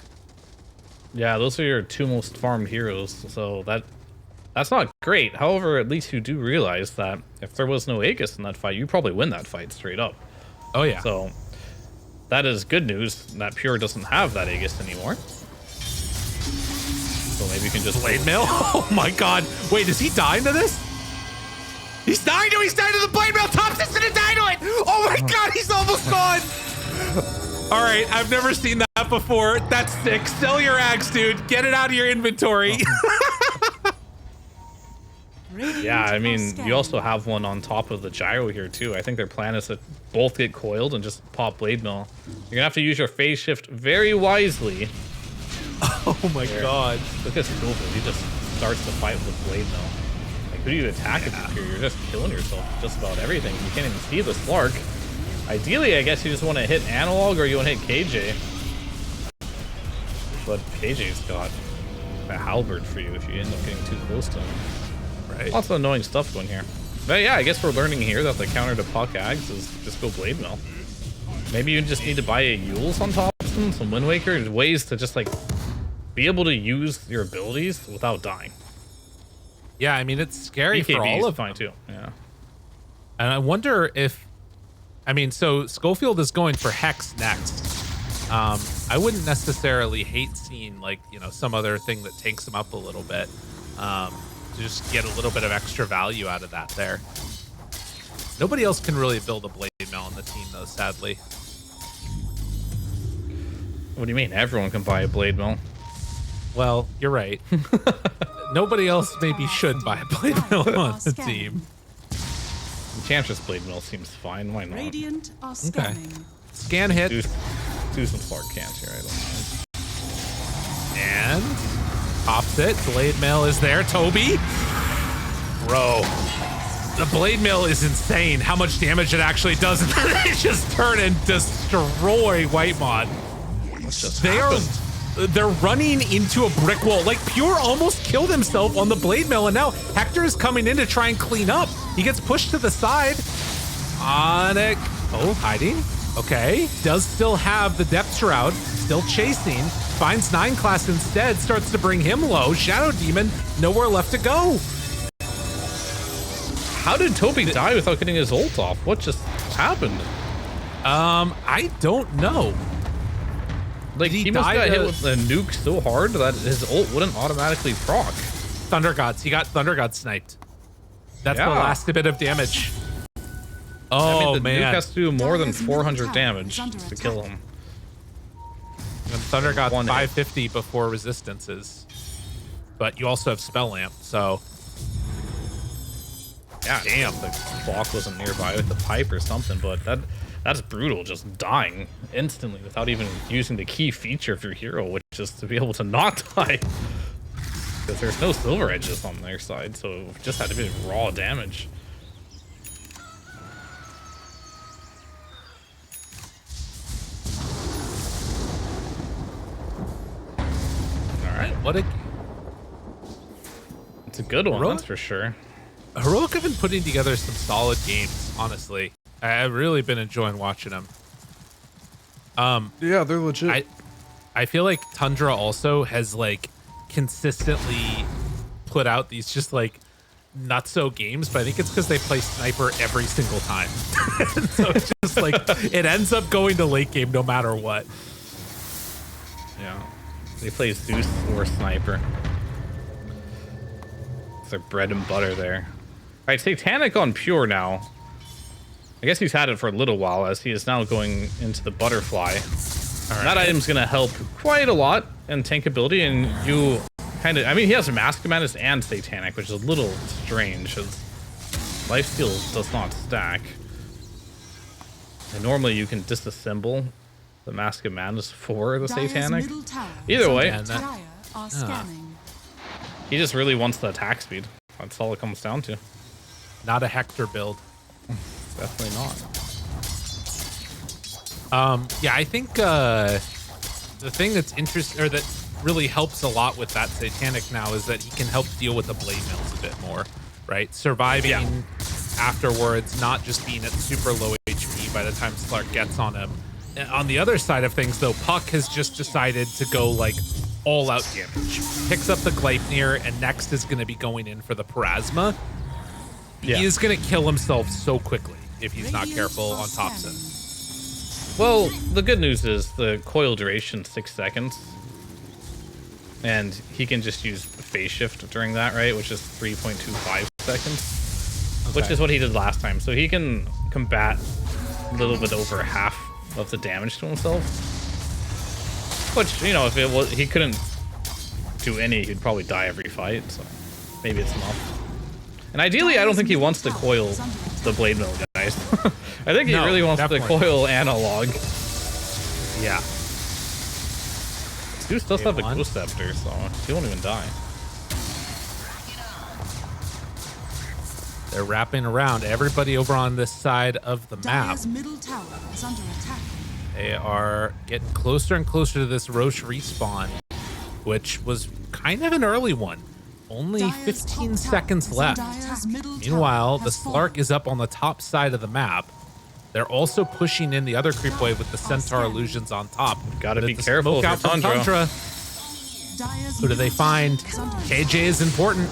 Yeah, those are your 2 most farmed heroes, so that's not great. However, at least you do realize that if there was no Aegis in that fight, you probably win that fight straight up. Oh yeah. So that is good news that Pure doesn't have that Aegis anymore. So maybe you can just Blade Mail? Oh my god. Wait, does he die into this? He's dying to the Blade Mail. Thompson's gonna die to it. Oh my god, he's almost gone. All right, I've never seen that before. That's sick. Sell your axe, dude. Get it out of your inventory. Yeah, I mean, you also have one on top of the gyro here too. I think their plan is to both get coiled and just pop Blade Mail. You're gonna have to use your phase shift very wisely. Oh my god. Look at Schofield. He just starts the fight with Blade Mail. Like, who do you attack if you're just killing yourself with just about everything? You can't even see the Slark. Ideally, I guess you just want to hit Analog or you want to hit KJ. But KJ's got a halberd for you if you end up getting too close to him. Right. Lots of annoying stuff going here. But yeah, I guess we're learning here that the counter to Puck Ags is just go Blade Mail. Maybe you just need to buy a Yules on top of them, some Wind Waker, ways to just like be able to use your abilities without dying. Yeah, I mean, it's scary BKB for all of fine them. too. Yeah. And I wonder if, I mean, so Schofield is going for Hex next. I wouldn't necessarily hate seeing like, you know, some other thing that takes him up a little bit. To just get a little bit of extra value out of that there. Nobody else can really build a Blade Mail on the team though, sadly. What do you mean? Everyone can buy a Blade Mail. Well, you're right. Nobody else maybe should buy a Blade Mail on the team. Enchantress Blade Mail seems fine. Why not? Radiant are scanning. Scan hit. Do some Slark cans here. I don't mind. And pops it. Blade Mail is there. Toby. Bro. The Blade Mail is insane how much damage it actually does. And then they just turn and destroy Whitemon. They're running into a brick wall. Like Pure almost killed himself on the Blade Mail, and now Hector is coming in to try and clean up. He gets pushed to the side. Onyx. Oh, hiding. Okay, does still have the depth shroud, still chasing, finds 9 class instead, starts to bring him low. Shadow Demon, nowhere left to go. How did Toby die without getting his ult off? What just happened? I don't know. Like, he must got hit with a nuke so hard that his ult wouldn't automatically proc. Thunder Gods, he got Thunder God sniped. That's the last bit of damage. Oh, I mean, the man. nuke has to do more than 400 damage to kill him. And Thunder got 550 before resistances. But you also have Spell Lamp, so... Yeah, damn, the clock wasn't nearby with the pipe or something, but that's brutal, just dying instantly without even using the key feature of your hero, which is to be able to not die. Because there's no silver edges on their side, so it just had to be raw damage. What a... It's a good one, that's for sure. Heroic have been putting together some solid games, honestly. I've really been enjoying watching them. Yeah, they're legit. I feel like Tundra also has like consistently put out these just like not so games, but I think it's because they play sniper every single time. So it's just like it ends up going to late game no matter what. Yeah. They play Zeus or sniper. It's their bread and butter there. Alright, Satanic on pure now. I guess he's had it for a little while as he is now going into the butterfly. That item's gonna help quite a lot in tankability, and you kind of, I mean, he has Mask Madness and Satanic, which is a little strange. His lifesteal does not stack. And normally you can disassemble the Mask of Madness for the Satanic. Either way, he just really wants the attack speed. That's all it comes down to. Not a Hector build. Definitely not. Yeah, I think the thing that's interesting, or that really helps a lot with that Satanic now, is that he can help deal with the blade mills a bit more, right? Surviving afterwards, not just being at super low HP by the time Slark gets on him. On the other side of things, though, Puck has just decided to go like all out damage. Picks up the Gleipnir, and next is going to be going in for the Parasma. He is going to kill himself so quickly if he's not careful on Thompson. Well, the good news is the coil duration 6 seconds. And he can just use phase shift during that, right? Which is 3.25 seconds. Okay. Which is what he did last time. So he can combat a little bit over half of the damage to himself. Which, you know, if it was, he couldn't do any, he'd probably die every fight. So maybe it's enough. And ideally, I don't think he wants to coil the blade mill, guys. I think he really wants to coil analog. Yeah. Zeus does have a Ghost Scepter, so he won't even die. They're wrapping around everybody over on this side of the map. Middle tower is under attack. They are getting closer and closer to this Roche respawn, which was kind of an early one. Only 15 seconds left. Meanwhile, the Slark is up on the top side of the map. They're also pushing in the other creep wave with the Centaur illusions on top. Gotta be careful for Tundra. Who do they find? KJ is important.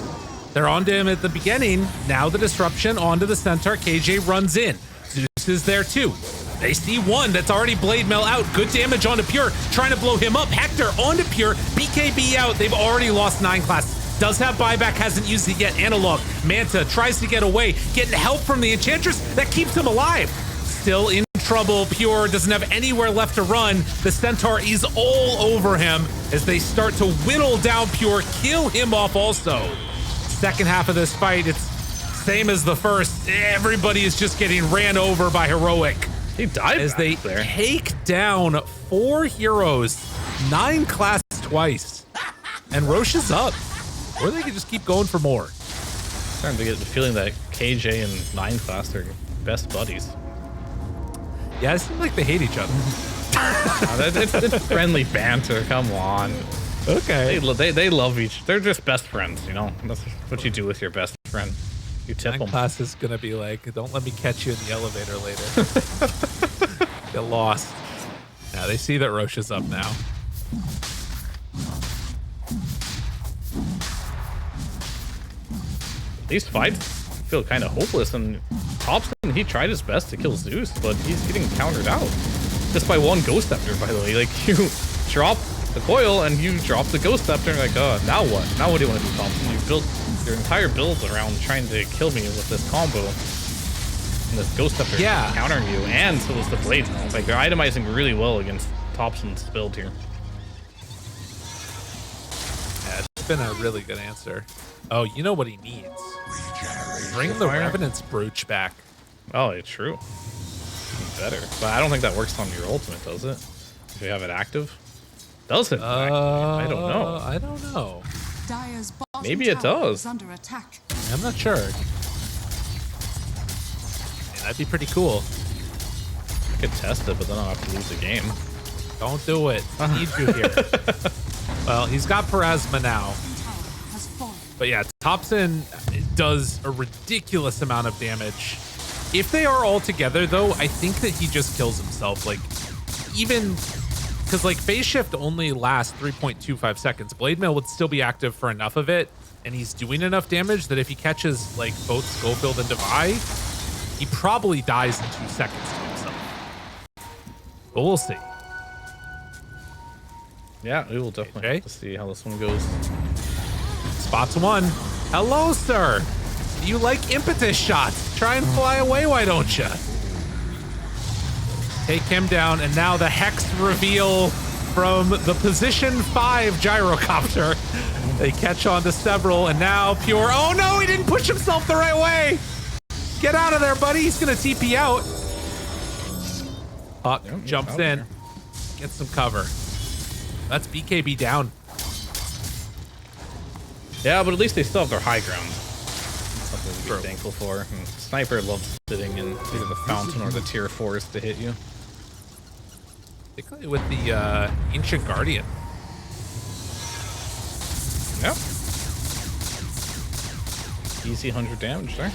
They're onto him at the beginning. Now the disruption onto the Centaur. KJ runs in. Zeus is there too. They see one that's already blade mail out. Good damage onto Pure. Trying to blow him up. Hector onto Pure. BKB out. They've already lost 9 class. Does have buyback, hasn't used it yet. Analog. Manta tries to get away. Getting help from the Enchantress. That keeps him alive. Still in trouble. Pure doesn't have anywhere left to run. The Centaur is all over him as they start to whittle down Pure. Kill him off also. Second half of this fight, it's same as the first. Everybody is just getting ran over by Heroic. He died as they take down 4 heroes, 9 class twice. And Roche is up. Or they could just keep going for more. Starting to get the feeling that KJ and 9 class are best buddies. Yeah, it seems like they hate each other. It's friendly banter. Come on. Okay. They love each. They're just best friends. You know, that's what you do with your best friend. You tip them. Class is gonna be like, don't let me catch you in the elevator later. Get lost. Now they see that Roche is up now. These fights feel kind of hopeless, and Thompson, he tried his best to kill Zeus, but he's getting countered out. Just by one Ghost Scepter, by the way. Like, you drop the coil and you drop the Ghost Scepter, and like, now what? Now what do you want to do, Thompson? You built your entire build around trying to kill me with this combo. And this Ghost Scepter is countering you, and so is the Blade. Like, they're itemizing really well against Thompson's build here. Yeah, it's been a really good answer. Oh, you know what he needs? Bring the Revenant's Brooch back. Oh, it's true. Better. But I don't think that works on your ultimate, does it? If you have it active? Does it? I don't know. I don't know. Maybe it does. Under attack. I'm not sure. Yeah, that'd be pretty cool. I could test it, but then I'll have to lose the game. Don't do it. I need you here. Well, he's got Parasma now. But yeah, Thompson does a ridiculous amount of damage. If they are all together, though, I think that he just kills himself. Like, even because like phase shift only lasts 3.25 seconds. Blade Mail would still be active for enough of it, and he's doing enough damage that if he catches like both Schofield and Devi, he probably dies in 2 seconds to himself. But we'll see. Yeah, we will definitely have to see how this one goes. Spots one. Hello, sir. You like impetus shots? Try and fly away, why don't you? Take him down, and now the Hex reveal from the position 5 gyrocopter. They catch on to several, and now Pure. Oh no, he didn't push himself the right way. Get out of there, buddy. He's gonna TP out. Puck jumps in, gets some cover. That's BKB down. Yeah, but at least they still have their high ground. Something to be thankful for. And Sniper loves sitting in either the fountain or the tier 4s to hit you. Particularly with the Ancient Guardian. Yep. Easy 100 damage there.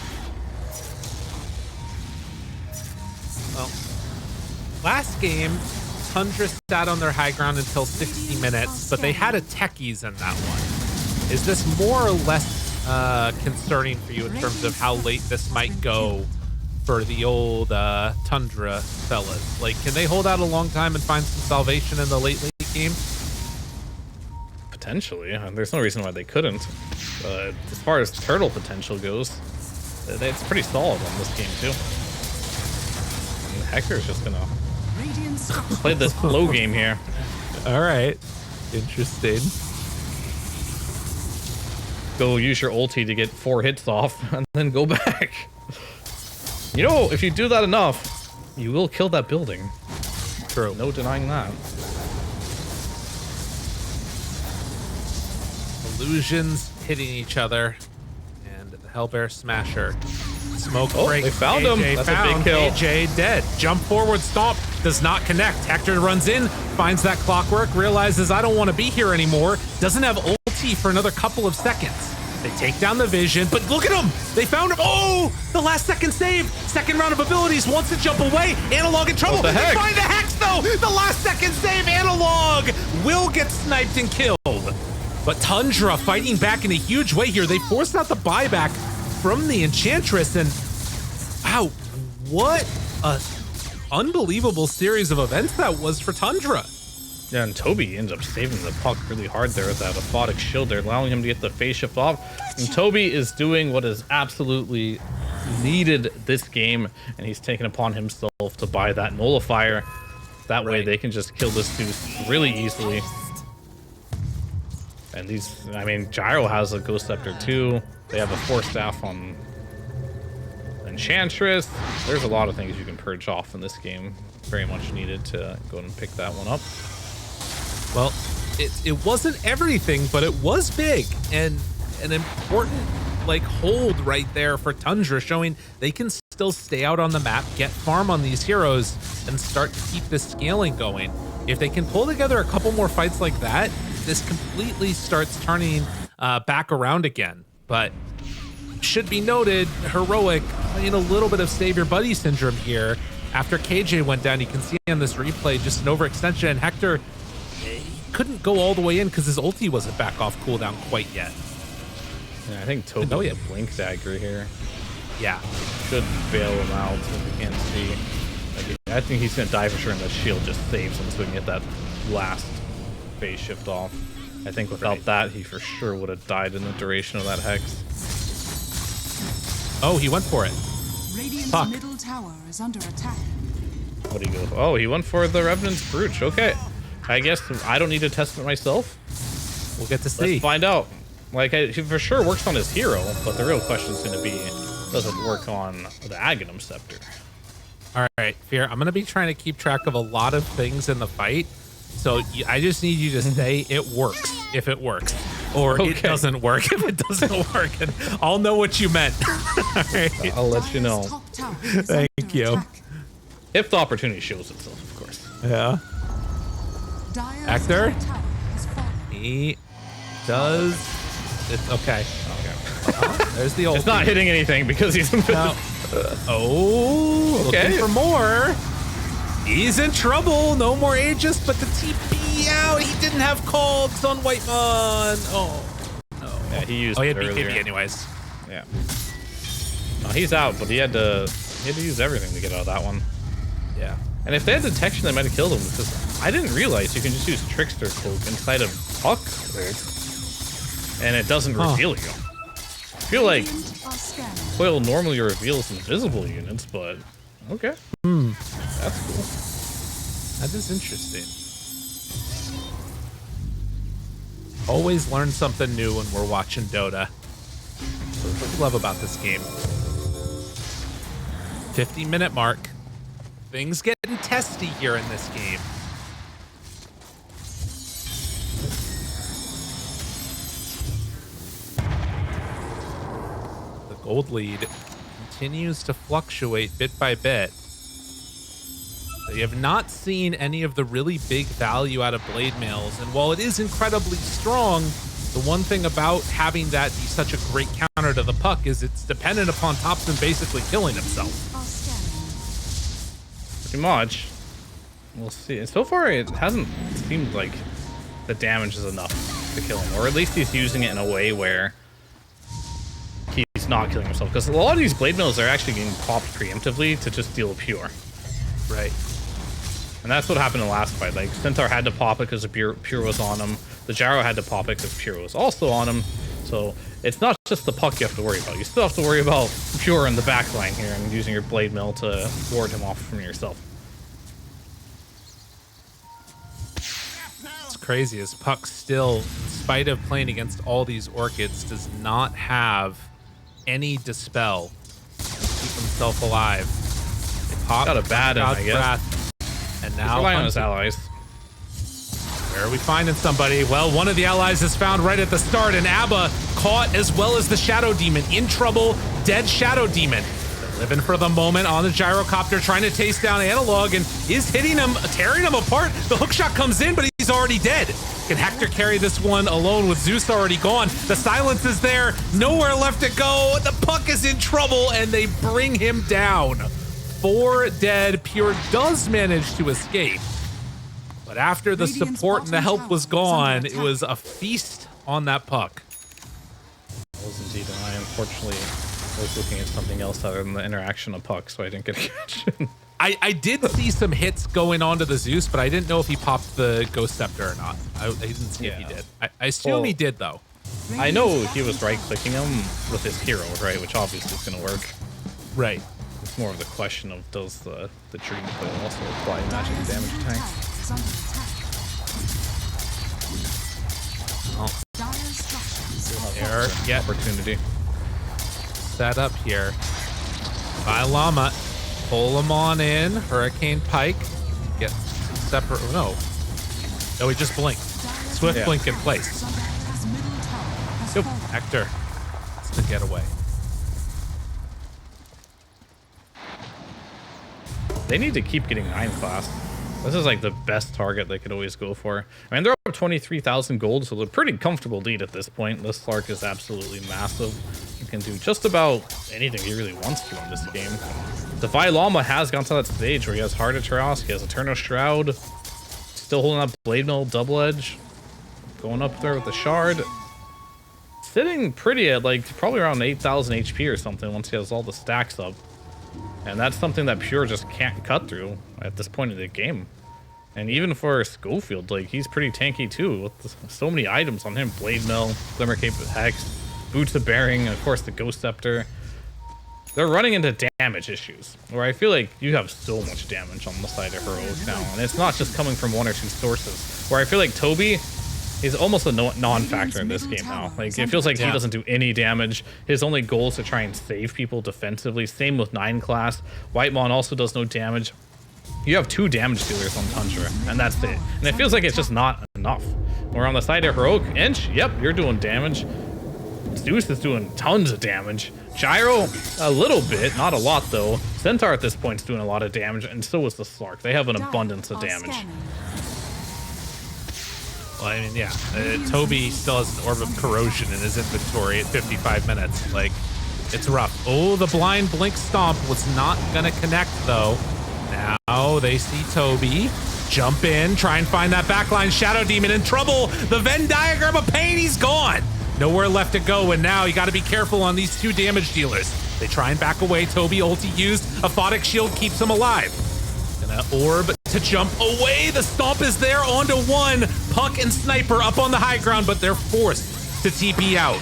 Well, last game, Tundra sat on their high ground until 60 minutes, but they had a techies in that one. Is this more or less concerning for you in terms of how late this might go for the old Tundra fellas? Like, can they hold out a long time and find some salvation in the late game? Potentially. There's no reason why they couldn't. As far as turtle potential goes, it's pretty solid on this game too. And Hector's just gonna play this slow game here. All right, interesting. Go use your ulti to get 4 hits off and then go back. You know, if you do that enough, you will kill that building. True. No denying that. Illusions hitting each other, and the Hellbear Smasher. Smoke break. They found him. That's a big kill. AJ dead. Jump forward, stomp. Does not connect. Hector runs in, finds that clockwork, realizes I don't want to be here anymore. Doesn't have ulti for another couple of seconds. They take down the vision, but look at him. They found him. Oh, the last second save. Second round of abilities. Wants to jump away. Analog in trouble. What the heck? They find the Hex though. The last second save. Analog will get sniped and killed. But Tundra fighting back in a huge way here. They forced out the buyback from the Enchantress, and wow, what a unbelievable series of events that was for Tundra. Yeah, and Toby ends up saving the puck really hard there with that aphotic shield there, allowing him to get the phase shift off. And Toby is doing what is absolutely needed this game, and he's taken upon himself to buy that nullifier. That way they can just kill this Zeus really easily. And these, I mean, Gyro has a Ghost Scepter too. They have a Force Staff on Enchantress. There's a lot of things you can purge off in this game. Very much needed to go and pick that one up. Well, it wasn't everything, but it was big and an important like hold right there for Tundra, showing they can still stay out on the map, get farm on these heroes, and start to keep this scaling going. If they can pull together a couple more fights like that, this completely starts turning back around again. But should be noted, Heroic playing a little bit of Save Your Buddy syndrome here, After KJ went down, you can see on this replay just an overextension, and Hector couldn't go all the way in because his ulti wasn't back off cooldown quite yet. Yeah, I think Toby had a blink dagger here. Yeah. Should bail him out if we can't see. I think he's gonna die for sure, and the shield just saves him so we can get that last phase shift off. I think without that, he for sure would have died in the duration of that Hex. Oh, he went for it. Radiant's Fuck. middle tower is under attack. What do you go? Oh, he went for the Revenant's Brooch. Okay. I guess I don't need to test it myself. We'll get to see. Let's find out. Like, he for sure works on his hero, but the real question is going to be, does it work on the Aghanim Scepter? All right, Fear, I'm going to be trying to keep track of a lot of things in the fight. So I just need you to say it works if it works, or it doesn't work if it doesn't work, and I'll know what you meant. All right. I'll let you know. Thank you. If the opportunity shows itself, of course. Yeah. Hector? He does. It's okay. There's the ult. It's not hitting anything because he's invisible. Oh, okay. Looking for more. He's in trouble. No more Aegis, but the TP out. He didn't have cogs on Whitemon. Oh, no. Yeah, he used he had it earlier. BKB anyways. Yeah. No, he's out, but he had to use everything to get out of that one. Yeah. And if they had detection, they might have killed him, because I didn't realize you can just use Trickster Cloak inside of Puck, and it doesn't reveal you. I feel like Coil normally reveals invisible units, but okay. That's cool. That is interesting. Always learn something new when we're watching Dota. That's what we love about this game. 50-minute mark. Things getting testy here in this game. The gold lead continues to fluctuate bit by bit. You have not seen any of the really big value out of blade mails, and while it is incredibly strong, the one thing about having that be such a great counter to the Puck is it's dependent upon Thompson basically killing himself. Pretty much. We'll see. So far, it hasn't seemed like the damage is enough to kill him, or at least he's using it in a way where he's not killing himself. Because a lot of these blade mails are actually getting popped preemptively to just deal pure. Right. And that's what happened in the last fight. Like, Centaur had to pop it because the pure was on him. The Gyro had to pop it because pure was also on him. So it's not just the Puck you have to worry about. You still have to worry about pure in the back line here and using your blade mill to ward him off from yourself. It's crazy as Puck still, in spite of playing against all these Orchids, does not have any dispel to keep himself alive. They pop, Got a bad him, I guess. breath, and now He's relying on his allies. Where are we finding somebody? Well, one of the allies is found right at the start, and Abba caught, as well as the Shadow Demon. In trouble, dead Shadow Demon. They're living for the moment on the gyrocopter, trying to taste down Analog, and is hitting him, tearing him apart. The hookshot comes in, but he's already dead. Can Hector carry this one alone with Zeus already gone? The silence is there, nowhere left to go. The Puck is in trouble, and they bring him down. 4 dead. Pure does manage to escape. But after the support and the help was gone, it was a feast on that Puck. That was indeed, and I unfortunately was looking at something else other than the interaction of Puck, so I didn't get a catch. I did see some hits going on to the Zeus, but I didn't know if he popped the Ghost Scepter or not. I didn't see if he did. I assume he did, though. I know he was right-clicking him with his hero, right, which obviously is going to work. Right. It's more of the question of does the Dream Coil also apply magic damage tank? There, get opportunity. Set up here. By Llama, pull him on in. Hurricane Pike, get some separate. No, he just blinked. Swift blink in place. Yep. Hector, it's the getaway. They need to keep getting 9 class. This is like the best target they could always go for. I mean, they're up 23,000 gold, so they're a pretty comfortable lead at this point. This Slark is absolutely massive. He can do just about anything he really wants to in this game. Defy Llama has gone to that stage where he has Heart of Taros, he has Eternal Shroud, still holding up Blade Mill Double Edge, going up there with the Shard. Sitting pretty at like probably around 8,000 HP or something once he has all the stacks up. And that's something that Pure just can't cut through at this point in the game. And even for Schofield, like, he's pretty tanky too, with so many items on him. Blade Mill, Glimmer Cape of Hex, Boots of Bearing, and of course the Ghost Scepter. They're running into damage issues, where I feel like you have so much damage on the side of Heroic now. And it's not just coming from one or two sources, where I feel like Toby is almost a non-factor in this game now. Like, it feels like he doesn't do any damage. His only goal is to try and save people defensively. Same with 9 class. Whitemon also does no damage. You have 2 damage dealers on Tundra, and that's it. And it feels like it's just not enough. We're on the side of Heroic. Inch, yep, you're doing damage. Zeus is doing tons of damage. Gyro, a little bit, not a lot though. Centaur at this point is doing a lot of damage, and so is the Slark. They have an abundance of damage. Well, I mean, yeah, Toby still has an Orb of Corrosion in his inventory at 55 minutes. Like, it's rough. Oh, the blind Blink Stomp was not gonna connect though. Now they see Toby jump in, try and find that backline. Shadow Demon in trouble. The Venn diagram of pain, he's gone. Nowhere left to go, and now you got to be careful on these 2 damage dealers. They try and back away. Toby ulti used. A Photic Shield keeps him alive. Gonna orb to jump away. The stomp is there onto 1. Puck and Sniper up on the high ground, but they're forced to TP out.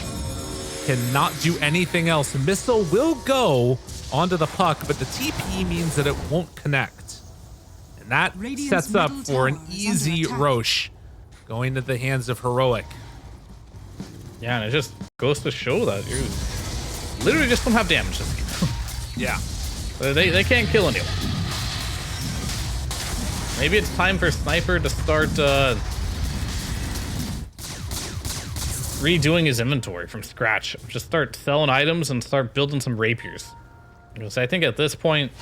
Cannot do anything else. Missile will go onto the Puck, but the TP means that it won't connect. And that sets up for an easy Roche going to the hands of Heroic. Yeah, and it just goes to show that you literally just don't have damage. Yeah. They can't kill anyone. Maybe it's time for Sniper to start redoing his inventory from scratch. Just start selling items and start building some rapiers. Because I think at this point,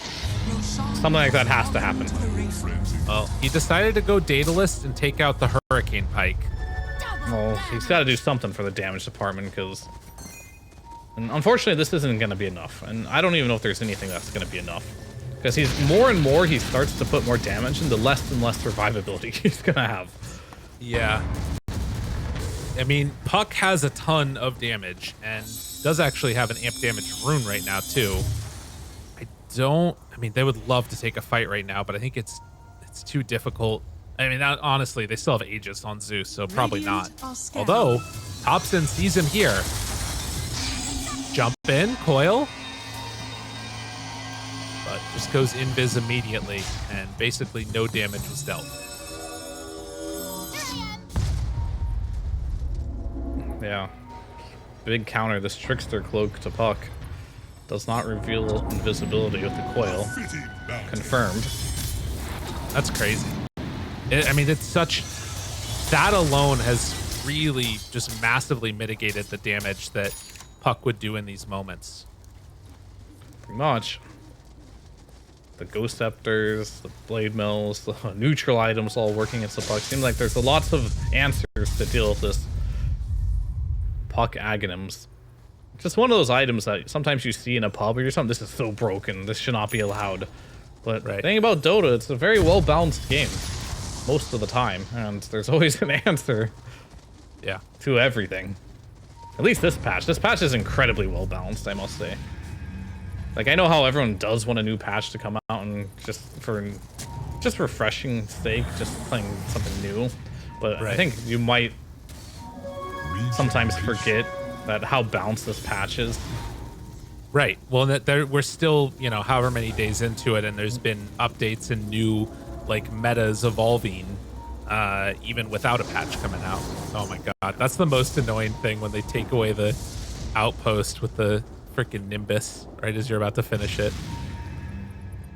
something like that has to happen. Well, he decided to go Daedalus and take out the Hurricane Pike. Well, he's got to do something for the damage department, because unfortunately this isn't going to be enough. And I don't even know if there's anything that's going to be enough. Because he's more and more he starts to put more damage into less and less survivability he's going to have. Yeah. I mean, Puck has a ton of damage and does actually have an amp damage rune right now too. I mean, they would love to take a fight right now, but I think it's too difficult. I mean, honestly, they still have Aegis on Zeus, so probably not. Although, Thompson sees him here. Jump in, coil. But just goes invis immediately, and basically no damage was dealt. Yeah. Big counter, this Trickster Cloak to Puck. Does not reveal invisibility with the coil. Confirmed. That's crazy. I mean, it's such... That alone has really just massively mitigated the damage that Puck would do in these moments. Pretty much. The Ghost Scepters, the Blade Mills, the neutral items all working against the Puck. Seems like there's lots of answers to deal with this Puck Aghanim's. Just one of those items that sometimes you see in a pub or something. This is so broken. This should not be allowed. But the thing about Dota, it's a very well-balanced game most of the time, and there's always an answer to everything. At least this patch. This patch is incredibly well-balanced, I must say. Like, I know how everyone does want a new patch to come out and just for refreshing sake, just playing something new. But I think you might sometimes forget that how balanced this patch is. Right. Well, we're still, you know, however many days into it, and there's been updates and new, like, metas evolving, even without a patch coming out. Oh my god, that's the most annoying thing, when they take away the outpost with the freaking Nimbus right as you're about to finish it.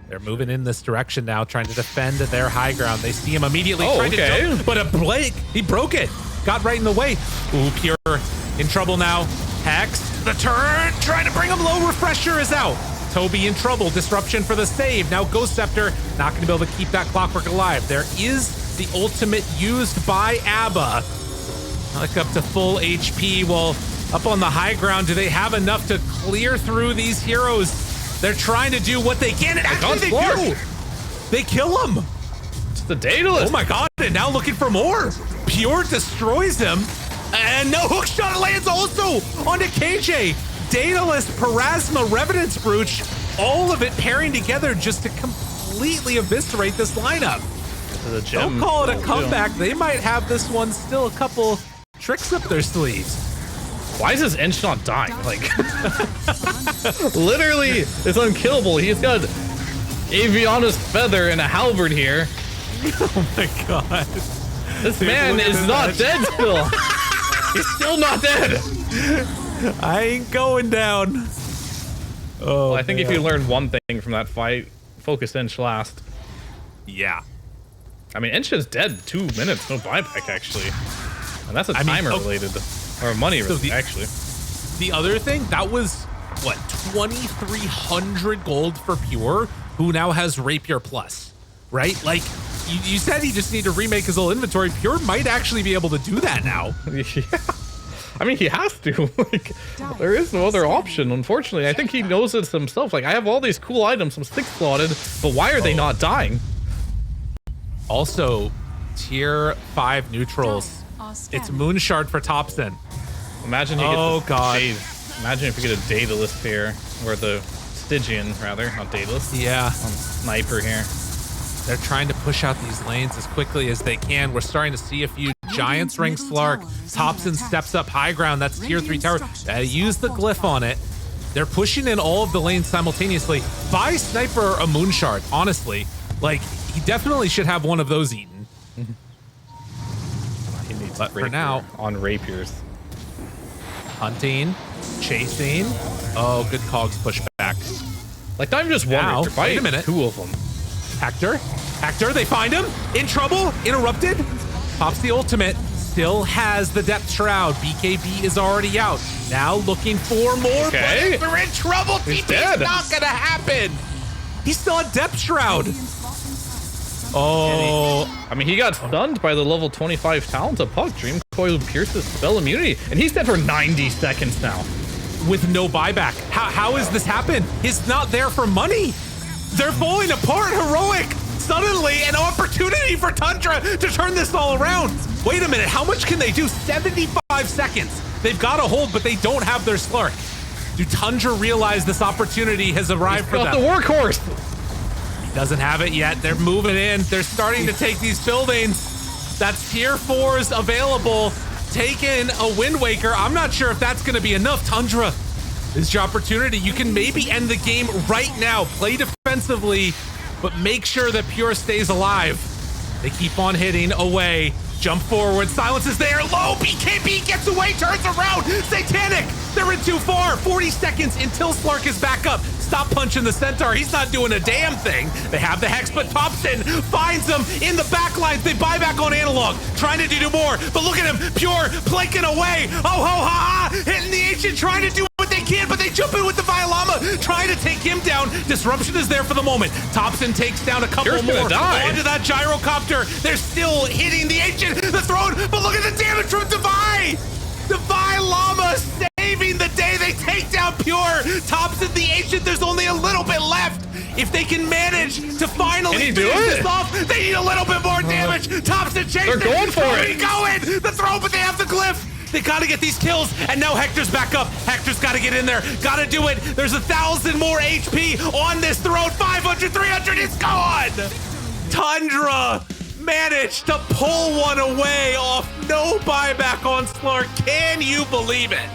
They're moving in this direction now, trying to defend their high ground. They see him immediately trying to jump, but a Blake, he broke it. Got right in the way. Ooh, Pure in trouble now. Hex, the turn, trying to bring him low. Refresher is out. Toby in trouble. Disruption for the save. Now Ghost Scepter not going to be able to keep that Clockwork alive. There is the ultimate used by ABBA. Like up to full HP. Well, up on the high ground, do they have enough to clear through these heroes? They're trying to do what they can, and actually they do. They kill him. It's the Daedalus. Oh my god, and now looking for more. Pure destroys him, and no hook shot lands also onto KJ. Daedalus, Parasma, Revenant's Brooch, all of it pairing together just to completely eviscerate this lineup. The gem. Don't call it a comeback. They might have this one still a couple tricks up their sleeves. Why is this Ench not dying? Like, literally, it's unkillable. He's got Aviana's feather and a halberd here. Oh my god. This man is not dead still. He's still not dead. I ain't going down. Oh, Well, I think if you learned one thing from that fight, focus Ench last. yeah. I mean, Ench is dead 2 minutes, no buyback actually. And that's a timer related, or money related, actually. The other thing, that was, what, 2,300 gold for Pure, who now has Rapier Plus, right? Like, you said he just needed to remake his whole inventory. Pure might actually be able to do that now. Yeah. I mean, he has to. Like, there is no other option, unfortunately. I think he knows it himself. Like, I have all these cool items, I'm 6 slotted, but why are they not dying? Also, tier 5 neutrals. It's Moonshard for Thompson. Imagine he gets Imagine if we get a Daedalus here, or the Stygian, rather, not Daedalus. Yeah. On Sniper here. They're trying to push out these lanes as quickly as they can. We're starting to see a few Giants ring Slark. Thompson steps up high ground. That's tier 3 tower. Use the glyph on it. They're pushing in all of the lanes simultaneously. Buy Sniper a Moonshard, honestly. Like, he definitely should have one of those eaten. He needs But for now, on rapiers. Hunting, chasing. Oh, good cogs push back. Like, not even just one Now, rapier. wait a minute. 2 of them. Hector, they find him. In trouble, interrupted. Pops the ultimate. Still has the depth shroud. BKB is already out. Now looking for more. Okay. They're in trouble. He's TP's dead. not gonna happen. He's still a depth shroud. Oh. I mean, he got stunned by the level 25 talent of Puck. Dream Coil pierces spell immunity, and he's dead for 90 seconds now. With no buyback. How has this happened? He's not there for money. They're falling apart. Heroic. Suddenly, an opportunity for Tundra to turn this all around. Wait a minute. How much can they do? 75 seconds. They've got a hold, but they don't have their Slark. Do Tundra realize this opportunity has arrived for them? Got the workhorse. He doesn't have it yet. They're moving in. They're starting to take these buildings. That's tier 4s available. Taking a Wind Waker. I'm not sure if that's going to be enough. Tundra, this is your opportunity. You can maybe end the game right now. Play defensively, but make sure that Pure stays alive. They keep on hitting away. Jump forward. Silence is there. Low. BKB gets away. Turns around. Satanic. They're in too far. 40 seconds until Slark is back up. Stop punching the Centaur. He's not doing a damn thing. They have the Hex, but Thompson finds them in the back lines. They buy back on Analog. Trying to do more, but look at him. Pure planking away. Oh, ho, ha, ha. Hitting the Ancient. Trying to do what they can, but they jump in with the Violama. Trying to take him down. Disruption is there for the moment. Thompson takes down a couple more. Onto that gyrocopter. They're still hitting the Ancient. The throne, but look at the damage from Devi. Devi Llama saving the day. They take down Pure. Thompson, the Ancient, there's only a little bit left. If they can manage to finally finish this off, they need a little bit more damage. Thompson chasing. They're going for it. Going. The throw, but they have the glyph. They gotta get these kills, and now Hector's back up. Hector's gotta get in there. Gotta do it. There's 1,000 more HP on this throne. 500, 300, it's gone. Tundra managed to pull one away off no buyback on Slark. Can you believe it?